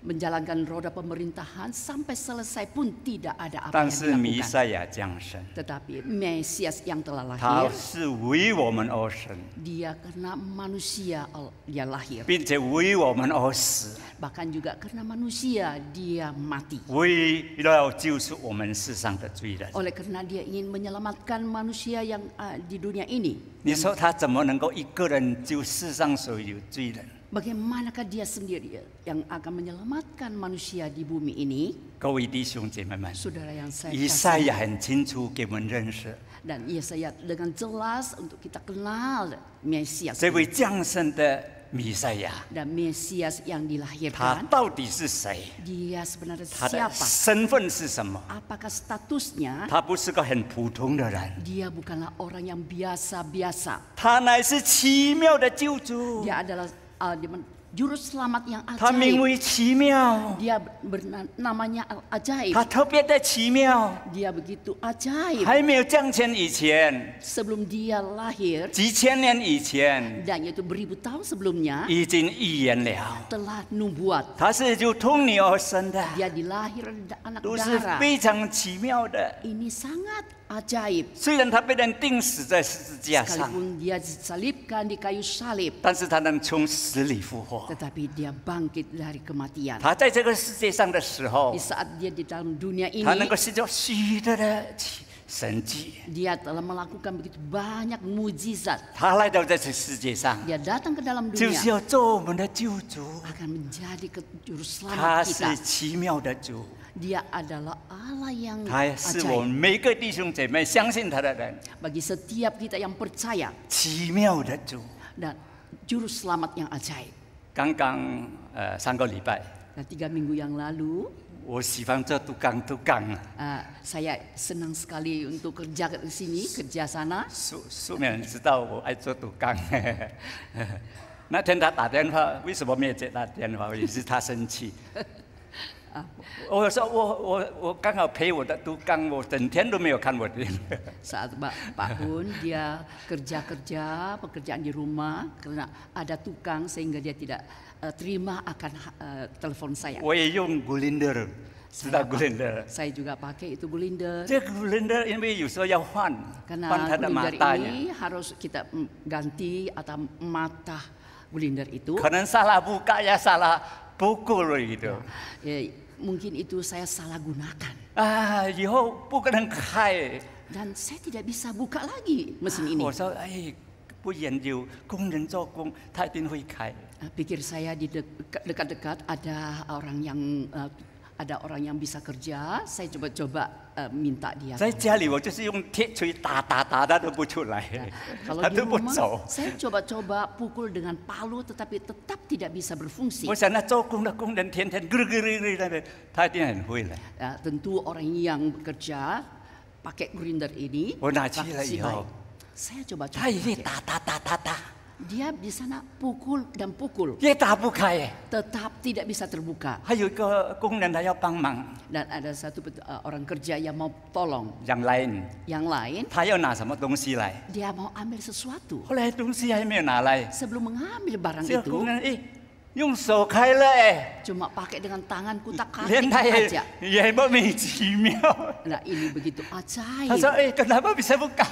menjalankan roda pemerintahan sampai selesai pun tidak ada apa 但 yang 是弥 dilakukan. 赛亚降生， Tetapi Mesias yang telah 他 lahir, 是为我们而生， dia karena manusia dia lahir. 并且为我们而死， Bahkan juga karena manusia dia mati. 为了救赎我们世上的罪人。 Oleh karena dia ingin menyelamatkan manusia yang di dunia ini. 你说他怎么能够一个人救世上所有罪人？ Bagaimanakah dia sendiri yang akan menyelamatkan manusia di bumi ini? 各位弟兄姐妹们， Saudara yang saya 以赛 kasih. 亚很清楚给我们认识， Dan Yesaya dengan jelas untuk kita kenal Mesias 这位 ini. 降生的弥赛亚， Dan Mesias yang 他 dilahirkan, 到底是谁？ dia sebenarnya 他的 siapa? 身份是什么？ Apakah statusnya? 他不是个很普通的人， Dia bukanlah orang yang biasa-biasa. 他乃是奇妙的救主。 Dia adalah Juru selamat yang 他名 ajaib. 为奇妙， Dia namanya ajaib. 他特别的奇妙。 Dia begitu ajaib. 还没有降生以前， Sebelum dia lahir 几千年以前 dan yaitu beribu tahun sebelumnya 已经预言了， telah nubuat. 他是由童女而生的， Dia dilahir anak 都是 darah. 非常奇妙的。 Ini sangat ajaib. 虽然他被人钉死在十字架上， Sekalipun dia disalibkan di kayu salib, 但是他能从死里复活。 tetapi dia bangkit dari kematian. 他在这个世界上的时候 Di，saat dia di dalam dunia 他能 ini, 够施作许多的神迹。 dia telah melakukan begitu banyak mujizat. 他来到这个世界上， Dia datang ke dalam 就是 dunia 要做我们的救主。 akan menjadi juru 他 selamat 是 kita. 奇妙的主， Dia adalah Allah yang 他是我们 ajaib 每个弟兄姐妹相信他的人， bagi setiap kita yang percaya 奇妙的主。 dan juru selamat yang ajaib. 刚刚3个礼拜， Dan 3 minggu yang lalu, 我喜欢做tukang啊。 saya senang sekali untuk kerja di sini, kerja sana. 素面人知道我爱做tukang。那天他打电话，为什么没有接他电话？也是他生气。我说我刚好陪我的tukang，我整天都没有看我的。 Saat Pak Pun dia kerja pekerjaan di rumah karena ada tukang sehingga dia tidak terima akan telepon saya. 我也用 Gulinder， 知道 Gulinder。 Saya juga pakai itu Gulinder 这个 Gulinder 因为有时候要换 karena 他的 Gulinder matanya， ini harus kita ganti atau mata Gulinder itu. 可能salah buka ya salah pukul gitu。 Mungkin itu saya salah gunakan 啊，以后不可能开。 dan saya tidak bisa buka lagi mesin ini. 我说哎，不研究工人做工，他一定会开。 Pikir saya di dekat-dekat ada orang yang bisa kerja. Saya coba minta dia. 在家里我就是用铁锤打，他都不出来， Kalau 他 di 都不 rumah 走。 saya coba pukul dengan palu tetapi tetap tidak bisa berfungsi. 我想那做工的工人天天咯的，他一定很会了。 Tentu orang yang bekerja pakai grinder ini 我拿起来以 pasti 后 baik.，saya coba 他一定 pakai. 打， Dia di sana pukul dan pukul 也打不开。 tetap tidak bisa terbuka. 还有一个工人他要帮忙， Dan ada satu orang kerja yang mau tolong. 让lain， Yang lain 他要拿什么东西来？ dia mau ambil sesuatu. 后来东西还没有拿来， Sebelum mengambil barang 这个 itu 工人用手开了cuma pakai dengan tangan kutak 连 katik 他 aja. 也莫名其妙。 Nah ini begitu 他 ajaib. 说kenapa bisa buka？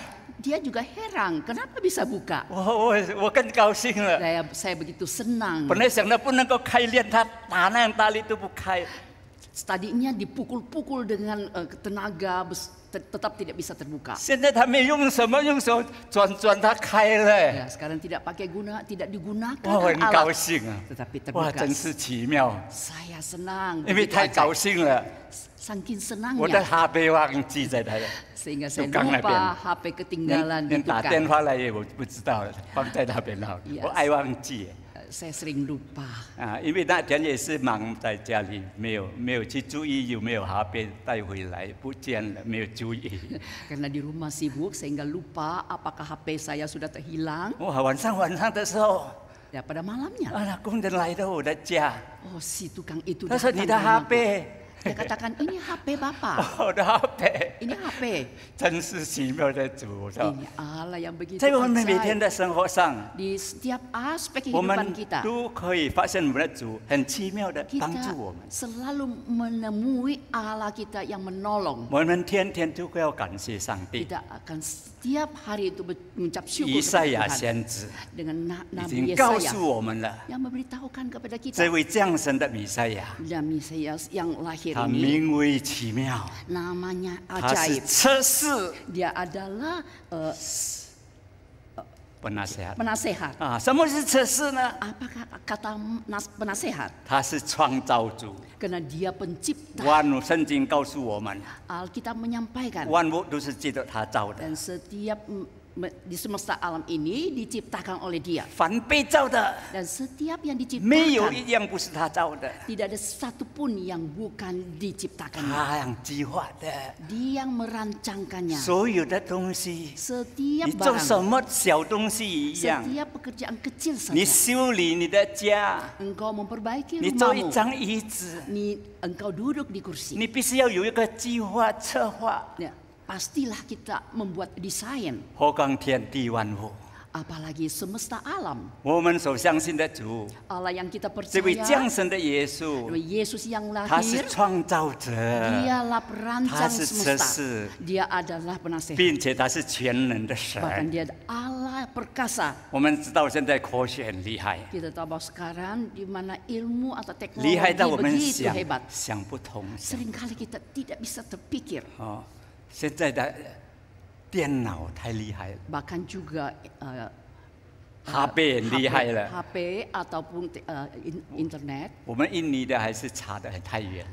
Dia juga heran kenapa bisa buka. 我更高兴了。 Saya begitu senang. 本来想到不能够开链，他打那样大力都不开。 Tadinya dipukul-pukul dengan tenaga tetap tidak bisa terbuka. 现在他没用什么，用手转，他开了。 Ya, sekarang tidak digunakan 我很高 alat, 兴啊！ tetapi 哇， terbuka. 真是奇妙， Saya senang. 因为 begitu 太 ajaib. 高兴了， Saking 我的 senangnya 哈贝忘记在他的， sehingga saya tukang那边。 lupa HP ketinggalan di 连打电 tukang. 话来也我不知道了，放在那边了， Yes. 我爱忘记。 Saya sering lupa. 啊，因为那天也是忙在家里，没有去注意有没有哈贝带回来，不见了，没有注意。 Karena di rumah sibuk sehingga lupa apakah HP saya sudah terhilang. 哇，晚上的时候， Ya pada malamnya. 啊，工人来到我的家， Oh si tukang itu 他说 datang 你 ke 的哈 rumahku. 贝， Dia katakan ini HP Bapak. 我的哈贝， Ini HP. 真是奇妙的主。我说， Ini Allah yang begitu 在我们每 ajaib. 天的生活上， Di setiap aspek 我 kehidupan 们 kita. 都可以发现我们的主很奇妙的帮 Kita 助我们。 selalu menemui Allah kita yang menolong. 我们天天都要感谢上帝。 Kita akan setiap hari itu mengucap 以 syukur 赛 kepada 亚 Tuhan. 先知 Dengan 已 Nabi 经告 Yesaya 诉我们了， yang memberitahukan kepada 这 kita. 位降生的弥赛亚， Dan Mesias yang lahir 他 ini 名为奇妙， namanya 他是 ajaib. 测试 Dia adalah penasehat penasehat. 啊。什么是测试呢？ Apakah kata penasehat? 他是创造主， Karena dia pencipta. 万物圣经告诉我们， Alkitab menyampaikan 万物都是记得他造的。 dan setiap di semesta alam ini diciptakan oleh Dia. 凡被造的， Dan setiap yang 没有 diciptakan 一样不是他造的， tidak ada satupun yang bukan diciptakannya. 他yang计划的。 Dia yang merancangkannya. 所有的东西， Setiap 你做什 barang, 么小东西一样， setiap pekerjaan kecil 你 saja. 修理你的家， Engkau memperbaiki 你做一 rumahmu. 张椅子， Engkau duduk di kursi. 你必须要有一个计划策划。 Ya, pastilah kita membuat desain. 何况天地万物， Apalagi semesta alam. 我们所相信的主， Allah yang kita 这位 percaya. 降生的耶稣， Yesus yang 他是 lahir. 创造者， Dialah perancang 他是测 semesta. 试， Dia adalah penasehat. 并且他是全能的 Bahkan 神。 dia Allah perkasa. 我们知道现在科学很厉害， Kita tahu bahwa sekarang di mana ilmu atau 厉害 teknologi 到我们 begitu 想 hebat. 想不通。 Seringkali kita tidak bisa terpikir. 哦，现在的电脑太厉害了， Bahkan juga 哈贝很厉害了。 HP ataupun internet. 我们印尼的还是差得很太远，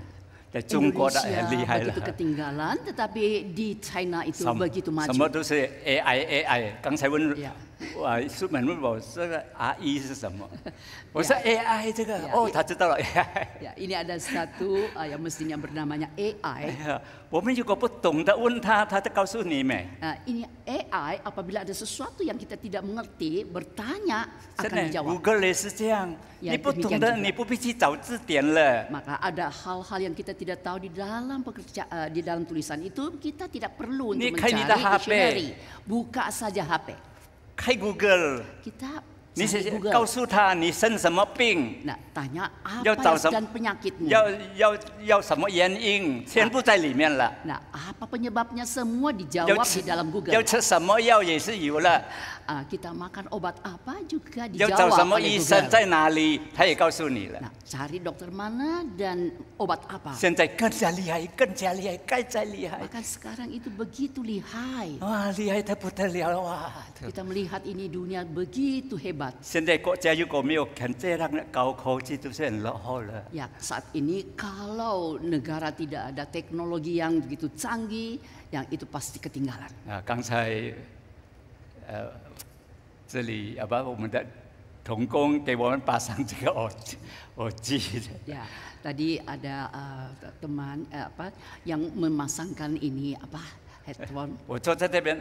在中国的 Indonesia 很厉害 begitu 了。 ketinggalan, tetapi di China itu 什么 begitu 什么 maju. 都是 AI。刚才问 Yeah. 书本问我这个 RE 是什么，我说 AI 这个 Yeah. 哦，他知道了 AI。 Ya, ini ada satu yang mestinya bernamanya AI. 哎呀，我们如果不懂得问他，他就告诉你没。 Ini AI apabila ada sesuatu yang kita tidak mengerti, bertanya 真 akan 的 dijawab. ，Google 也是这样， Ya, 你不懂 demikian 的， juga. 你不必去找字典了。 Maka ada hal-hal yang kita tidak tahu di dalam di dalam tulisan itu kita tidak perlu untuk Ini kan mencari kita HP. dictionary. Buka saja HP. 开 Google， Kita 你 cari 是 Google. 告诉他你生什么病， Nah, tanya Yau apa tahu yang sedang penyakitmu. 要什么原因，全部在里面了。 Nah, apa penyebabnya semua 要 dijawab 吃 di dalam 要 Google. 吃什么药也是有了， Kita makan obat apa juga 要找什 dijawab 么 oleh 医生 Google. 在哪里，他也告诉你了。 Nah, cari dokter mana dan obat apa. 现在更加厉害，更加厉害，更加厉害， Bahkan sekarang itu begitu lihai. 哇，厉害得不得了哇！ Kita melihat ini dunia begitu hebat. 现在国家如果没有肯这样的高科技，都是很落后了。 Ya, saat ini kalau negara tidak ada teknologi yang begitu canggih, yang itu pasti ketinggalan. 啊，刚才这里我们的童工给我们拔上这个耳机。 Ya, tadi ada teman yang memasangkan ini headphone. 我坐在这边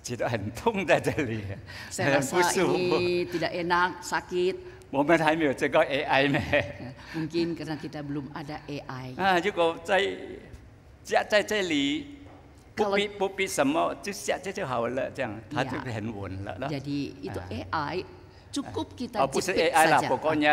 觉得很痛在这里， Saya 很不 rasa 舒服。 ini tidak enak, sakit. 我们还没有这个 AI 呢。 Mungkin karena kita belum ada AI. 啊，如果架在这里，不必什么，就下这就好了，这样它就很稳了。 Jadi itu AI cukup kita 不是 jepit AI 啦， saja. 不过你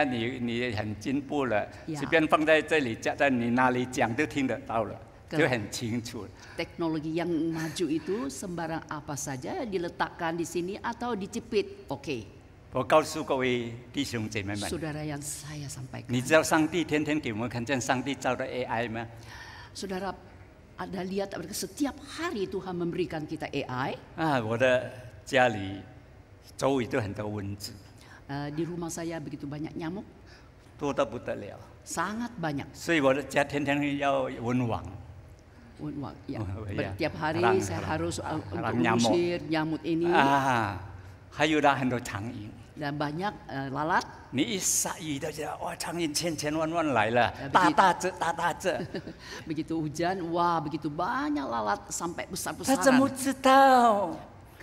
很进步了， Ya. 随便放在这里，架在你哪里讲都听得到了， Ke- 就很清楚。 Teknologi yang maju itu sembarang apa saja diletakkan di sini atau dijepit. Oke. 我告诉各位弟兄姐妹们， Saudara yang saya sampaikan. 你知道上帝天天给我们看见上帝造的 AI 吗？ Saudara ada lihat setiap hari Tuhan memberikan kita AI. 啊，我的家里周围都很多蚊子， Di rumah saya begitu banyak nyamuk, 多得不得了， sangat banyak. 所以我的家天天要蚊网。 Ya, Oh, iya. Setiap hari Harang, saya harang. harus untuk Harang nyamuk. mengusir nyamuk ini 啊，还有很多苍蝇。 dan banyak lalat. 你一下雨就觉得哇，苍蝇千千万万来了， begitu 大只。 Begitu hujan, wah begitu banyak lalat sampai 他 besar-besaran. 怎么知道？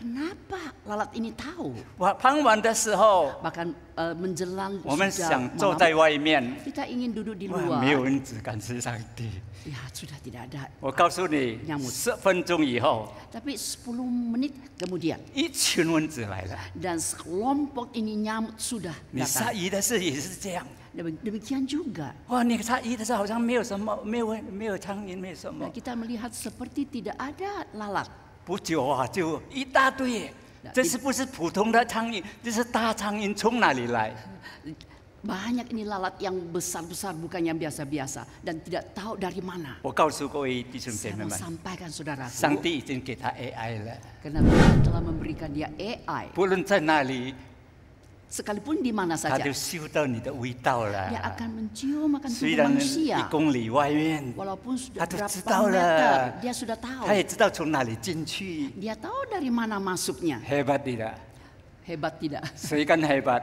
Kenapa lalat ini tahu? 傍晚的时候， Bahkan menjelang 我们 sudah 想坐在 malam, 外面， kita ingin duduk di 哇， luar. 没有蚊子敢吃上帝。 Ya sudah tidak ada. 我告诉你nyamuk ，10分钟以后， Tapi 10 menit kemudian 一群蚊子来了。 dan sekelompok ini nyamuk sudah 你下 datang. 雨的时候也是这样， Demikian juga. 哇，你下雨的时候好像没有什么，没有苍蝇，没有什么 Nah,。kita melihat seperti tidak ada lalat. 不久啊，就一大堆。这是不是普通的苍蝇？这是大苍蝇从哪里来？ Banyak ini lalat yang besar-besar bukan yang biasa-biasa dan tidak tahu dari mana. 我告诉各位弟兄姐 Saya 妹 mau 们， sampaikan saudaraku, 上帝已经给他 AI 了， karena Tuhan telah memberikan dia AI. 不论在哪里， sekalipun di mana 他 saja. 就嗅到你的味道 Dia 了。 akan mencium akan 虽 tubuh 然manusia. 1公里外面， Walaupun sudah 他都知 berapa 道 meter, 了， dia sudah tahu. 他也知道从哪里进去。 Dia tahu dari mana masuknya. hebat tidak? Hebat tidak? 谁更 hebat?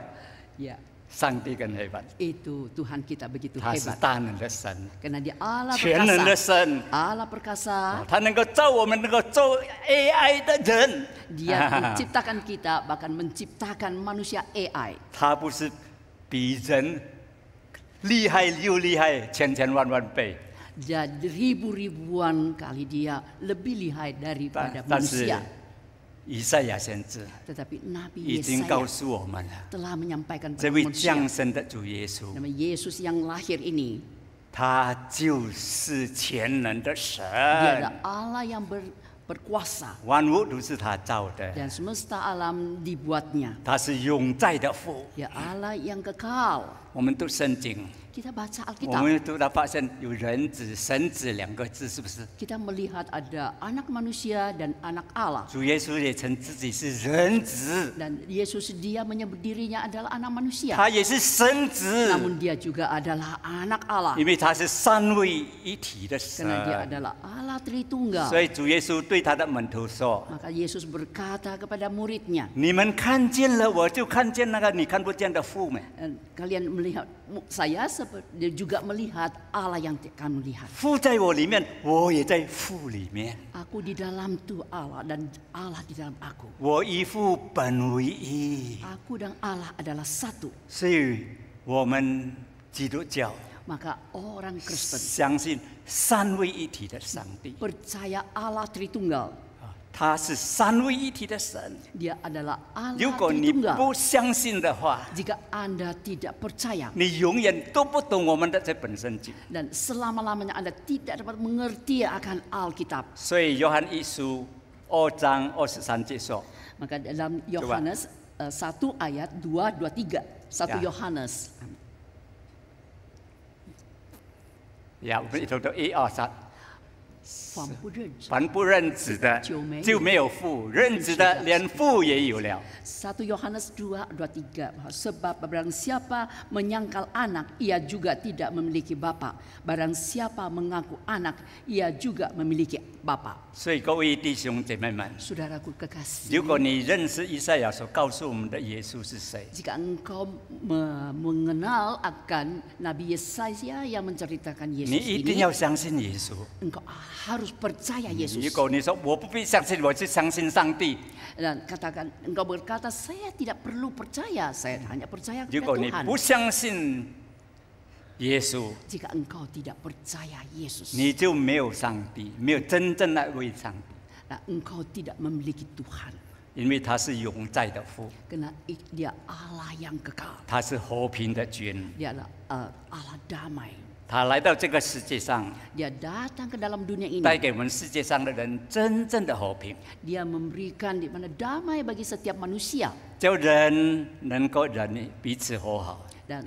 Ya, 上帝更 hebat。 itu Tuhan kita begitu 他是 hebat. 大能的神， Karena dia Allah 全能的 perkasa. 神。 Allah perkasa. 他能够造我们，能够造 AI 的人。 Dia menciptakan kita, bahkan menciptakan manusia AI. 他不是比人厉害又厉害，千千万万倍。 Dia ribu-ribuan kali dia lebih lihai daripada 但是 manusia. 以赛亚先知 Tetapi Nabi 已经告 Yesaya 诉我们了， telah menyampaikan 这 kepada 位 manusia. 降生的主耶稣， Nama Yesus yang lahir ini, 他就是全能的神， dia adalah Allah yang berkuasa 万物都是他造的， dan semesta alam dibuatnya. 他是永在的父。 Ya Allah yang kekal. 我们读圣经， Kita baca 我 Alkitab, 们都发现有人子、神子两个字，是不是？ kita melihat ada anak manusia dan anak Allah. 主耶稣也称自己是人子， Dan Yesus dia menyebut dirinya adalah anak manusia. 他也是神子， Namun dia juga adalah anak Allah. 因为他是三位一体的神。 Karena dia adalah Allah Tritunggal. 所以主耶稣对他的门徒说 Maka Yesus berkata kepada muridnya, 你们看见了，我就看见那个你看不见的父没。 kalian melihat saya seperti juga melihat Allah yang kamu lihat. 父在我里面，我也在父里面。 Aku di dalam tu Allah dan Allah di dalam aku. 我与父本为一。 Aku dan Allah adalah satu. 所以我们基督教 Maka orang Kristen 相信三位一体的上帝， percaya Allah Tritunggal. 他是三位一体的神。 Dia adalah Allah 如果你 Tritunggal. 不相信的话， Jika Anda tidak percaya 你永远都不懂我们的这本圣经。 dan selama-lamanya Anda tidak dapat mengerti akan Alkitab. 所以约翰一书2章23节说， Maka dalam Yohanes 1 ayat 2, 23. 1 Ya. Yohanes. 我们一头都1、2、3。 凡不认识凡不认子的就没有父，认子的连父也有了。 1 Yohanes 2, 23. Sebab barang siapa menyangkal anak, ia juga tidak memiliki bapa. Barang siapa mengaku anak, ia juga memiliki bapa. 所以各位弟兄姐妹们， Saudaraku kekasih, 如果你认识以赛亚所告诉我们的耶稣是谁， jika engkau mengenal akan Nabi Yesaya yang menceritakan 你 Yesus 一定 ini, 要相信耶稣。 engkau harus percaya 如 Yesus. 果你说我不必相信，我就相信上帝。 Dan katakan engkau berkata saya tidak perlu percaya, saya hanya percaya 如 kepada 果你 Tuhan. 不相信耶稣， Jika engkau tidak percaya Yesus, 你就没有上帝，没有真正的位上帝， nah, engkau tidak memiliki Tuhan. 因为他是永在的父， Karena dia Allah yang kekal. 他是和平的君， Dia adalah Allah damai. 他来到这个世界上， Dia datang ke dalam dunia 带 ini. 给我们世界上的人真正的和平， Dia memberikan di mana damai bagi setiap manusia. 叫人能够人彼此和好， Dan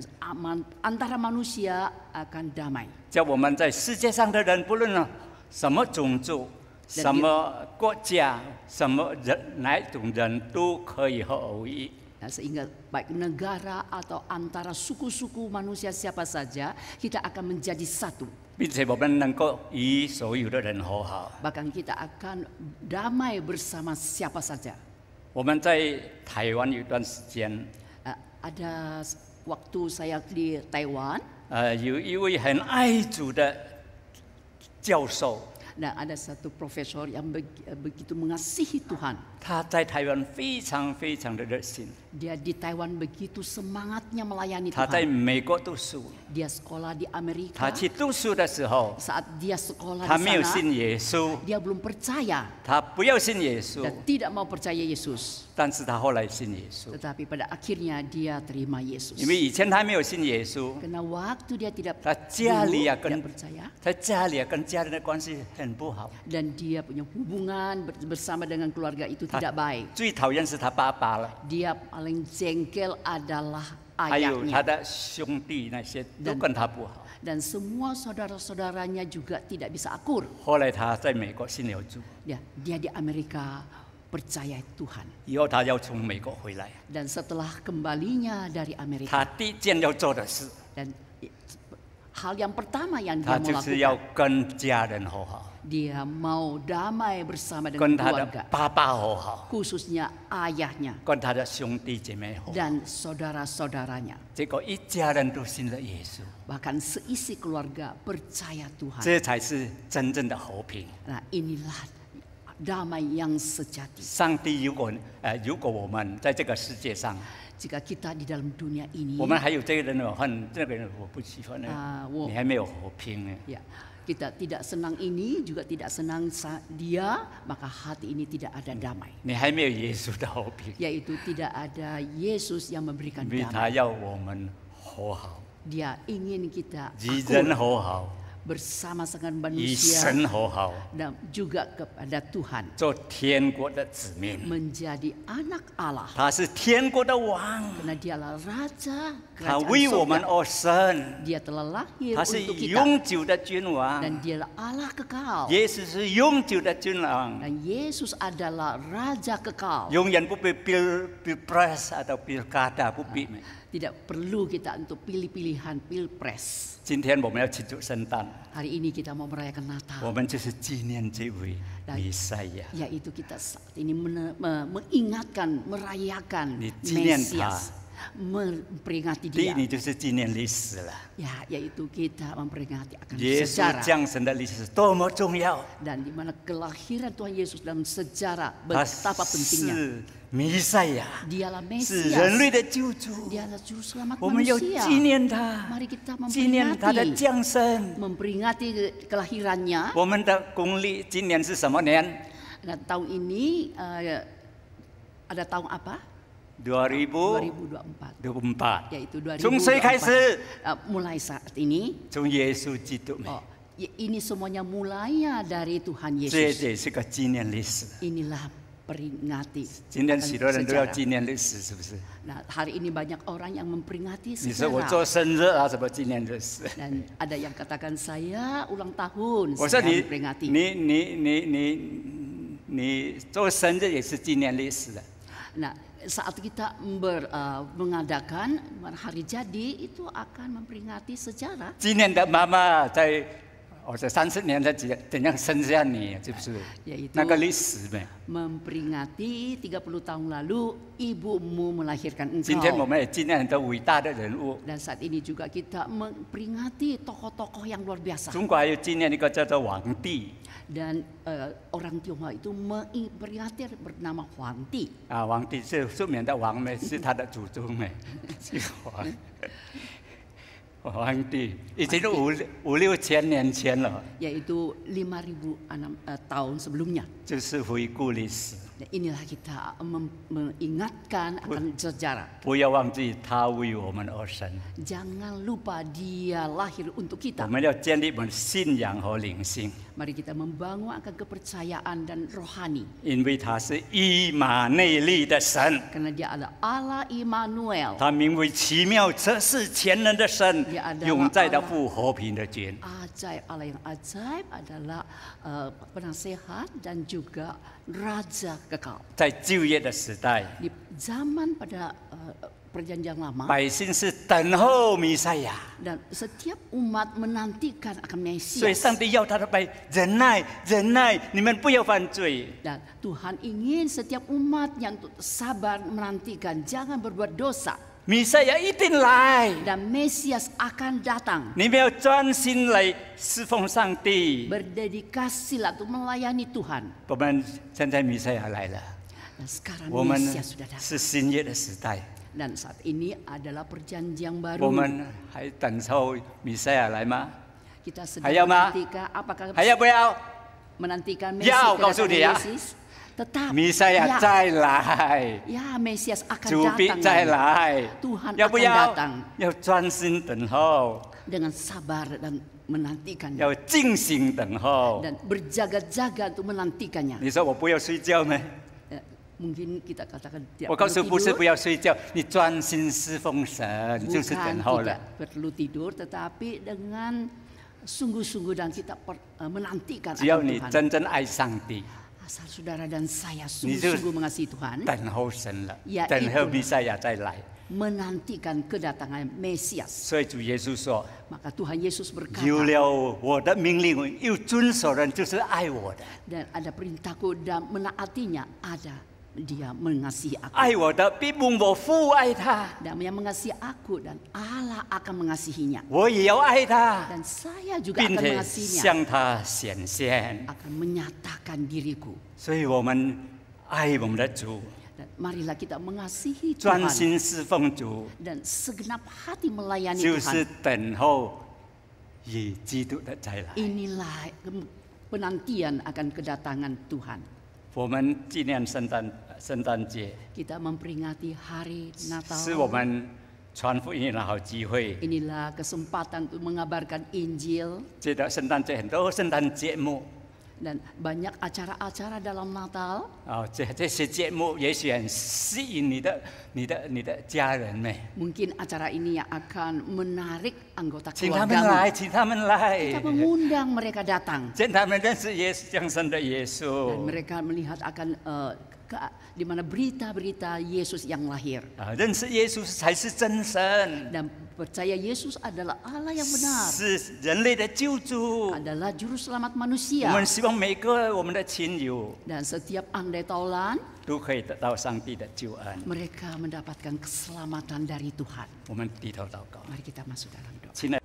antara manusia akan damai. 叫我们在世界上的人，不论什么种族、什么国家、什么人哪一种人都可以合而为一。 Nah, sehingga baik negara atau antara suku-suku manusia siapa saja, kita akan menjadi satu. 并且我们能够与所有的人和好。 Bahkan kita akan damai bersama siapa saja. 我们在台湾有一段时间， Ada waktu saya di Taiwan, 有一位很爱主的教授， dan ada satu profesor yang begitu mengasihi Tuhan. 他在台湾非常非常的热心， Dia di Taiwan begitu semangatnya melayani 他在 Tuhan. 美国读书， Dia sekolah di 他 Amerika. 去读书的时候， Saat dia sekolah 他 di 没有 sana, 信耶稣， dia belum percaya 他不要信耶稣， dan tidak mau percaya Yesus. 但是他后来信耶稣， Tetapi pada akhirnya dia terima Yesus. 因为以前他没有信耶稣， Karena waktu dia tidak 他家里 dulu 跟 tidak percaya 在家里跟家人的关系很不好， dan dia punya hubungan bersama dengan keluarga itu tidak baik. 最讨厌是他爸爸了， Dia paling jengkel adalah 还有他 ayahnya 的兄弟那些都跟他不好。 dan semua saudara-saudaranya juga tidak bisa akur. 后来他在美国信了主， Dia di Amerika percaya Tuhan. 以后他要从美国回来， Dan setelah kembalinya dari 他 Amerika 第一件要做的事， dan hal yang pertama yang 他 dia 就 mau 是要 lakukan, 跟家人和好， dia mau damai bersama 跟 dengan 他的 keluarga, 爸爸和好， khususnya ayahnya 跟他的兄弟姐妹和好。 dan saudara-saudaranya. 结果一家人都信了耶稣， Bahkan seisi keluarga percaya Tuhan. 这才是真正的和平。 Nah, inilah damai yang sejati. 上帝如果我们在这个世界上， Jika kita di dalam dunia ini, 我们还有这个人我恨，这个人我不喜欢呢，我你还没有和平呢。 ya, kita tidak senang ini juga tidak senang dia, maka hati ini tidak ada damai. 你还没有耶稣的和平， Yaitu tidak ada Yesus yang memberikan 因为他 damai. 要我们和好， Dia ingin kita 与 akur 人和好， bersama dengan 与 manusia 神和好， dan juga kepada Tuhan, 做天国的子民。 menjadi anak Allah. 他是天国的王， Karena dialah raja 他 kerajaan 为我们 surga. 而生， Dia telah lahir 他是 untuk kita 永久的君王， dan dialah Allah kekal. 耶稣是永久的君王， Dan Yesus adalah raja kekal. 永远不被pilpres atau pilkada 不必。 Tidak perlu kita untuk pilih-pilihan pilpres. 今天我们要庆祝圣诞， Hari ini kita mau merayakan 我 Natal, 们就是纪念这位弥赛亚。 yaitu kita saat ini mengingatkan, merayakan 你纪念他， Mesias, memperingati 第一， dia. 你就是纪念历史了。 Ya, yaitu kita memperingati akan 耶稣 sejarah 降生的历史多么重要！ dan di mana kelahiran Tuhan Yesus dalam sejarah 他 betapa pentingnya. 是弥赛亚， Dialah 是人类 Mesias. 的救主。 Dialah juru selamat 我们要 manusia. 纪念他， Mari kita 纪念他的 memperingati 降生。 memperingati kelahirannya. 我们的公历今年是什么年？ Nah, tahun ini ada tahun apa? 2024。 2024. Yaitu 从谁开始？ mulai saat ini. 从耶稣基督。 Ini semuanya mulainya dari Tuhan 这 Yesus. 也是个纪念历史。 Inilah peringati. 今天许多人都要 sejarah. 纪念历史，是不是？ Nah, hari ini banyak orang yang memperingati 你说我 sejarah. 做生日啊，什么纪念历史？ Dan ada yang katakan saya ulang tahun, 我说 saya 你 memperingati. 你做生日也是纪念历史的。 Nah, saat kita mengadakan hari jadi itu akan memperingati sejarah. 今年的妈妈在这30年的怎样生下你，是不是？ Yaitu 那个历史呗。 memperingati 30 tahun lalu ibumu melahirkan 今天我 engkau. 们也纪念很多伟大的人物。 Dan saat ini juga kita memperingati tokoh-tokoh yang luar biasa. 中国还有纪念一个叫做皇帝 Dan orang Tionghoa itu memperingati bernama Huang Ti. 啊，皇帝是出名的王呢，是他的祖宗呢，是皇帝，已经五六千年前了， Yaitu 5.000 tahun sebelumnya. 就是回顾历史， Dan inilah kita mengingatkan akan sejarah. 不要忘记他为我们而生。 Jangan lupa dia lahir untuk 我 kita. 们要建立我们信仰和灵性， Mari kita membangun akan kepercayaan dan rohani. 因为他是以马内利的神， Karena dia adalah Allah Immanuel. 他名为奇妙测试全能的神 Dia，adalah 永在的父，和平的君。 Ajaib, Allah yang ajaib adalah penasehat dan juga raja kekal. 在旧约的时代， Di zaman pada perjanjian lama 百姓是等候弥赛亚。 dan setiap umat menantikan akan 所以 Mesias. 上帝要他的百忍耐，忍耐，你们不要犯罪。 Dan Tuhan ingin setiap umatnya untuk sabar menantikan, jangan berbuat dosa. 弥赛亚一定来， Dan Mesias akan datang. 你们要专心来侍奉上帝。 Berdedikasilah untuk melayani Tuhan. 我们现在弥赛亚来了， Dan sekarang 我们 Mesias sudah datang. 是新约的时代， Dan saat ini adalah perjanjian 我 baru. 们还等候弥赛亚来吗？ Kita sedang 还要吗？ menantikan apakah 还要不要？ menantikan Ya, Mesias kau sudah ya. Yesus? Tetap. 弥赛亚 Ya, 再来， ya, Mesias akan 主必 datang 再 lagi. 来， Tuhan 要不 akan 要 datang？要专心等候， dengan sabar dan menantikannya 要静心等候。 dan berjaga-jaga untuk menantikannya. 你说我不要睡觉吗？ Mungkin kita katakan 我 tidak 告诉 perlu 不是 tidur. 不要睡觉，你专心侍奉神，就是等 Bukan 候 tidak 了。 perlu tidur, tetapi dengan sungguh-sungguh dan kita menantikan 只要 akan 你 Tuhan. 真正爱上帝， Asal saudara dan saya 你就 sungguh-sungguh mengasihi Tuhan, 等候神了， Ya, 等候 itulah. 弥赛亚再来。 menantikan kedatangan Mesias. 所以主耶稣说 Maka Tuhan Yesus：“ 有 berkata, 了我的命令又遵守人，就是爱我的。 dan ada perintahku dan menaatinya, ada dia mengasihi aku. 爱我的必蒙我父爱他， Dan yang mengasihi aku dan Allah akan mengasihinya. 我也要爱他， Dan saya juga 并 akan 且 mengasihinya, 向他显现。 akan menyatakan diriku. 所以我们爱我们的主， Dan marilah kita mengasihi 专 Tuhan 心侍奉主， dan segenap hati melayani 就是 Tuhan. 等候以基督的再来。 Inilah penantian akan kedatangan Tuhan. 我们纪念圣诞节， Kita memperingati hari 是我 Natal. 们传福音的好机会。 Inilah kesempatan untuk mengabarkan Injil. 记得圣诞节很多圣诞节目， Dan banyak acara-acara dalam Natal. 这些节目也许很吸引你的家人们， Mungkin acara ini yang akan menarik anggota 请他们 keluargamu. 来，请他们来 Kita，mengundang mereka datang. 见他们认识耶稣降生的耶 Dan 稣， mereka melihat akan di mana berita-berita Yesus yang lahir. 认识耶稣才是真神， Dan percaya Yesus adalah Allah yang benar. 是人类的救主。 Adalah juru selamat 我 manusia. 们希望每个我们的亲友 Dan setiap andai taulan, 都可以得到上帝的救恩。 mereka mendapatkan keselamatan dari Tuhan. 我们低头祷告， Mari kita masuk dalam doa. 亲爱的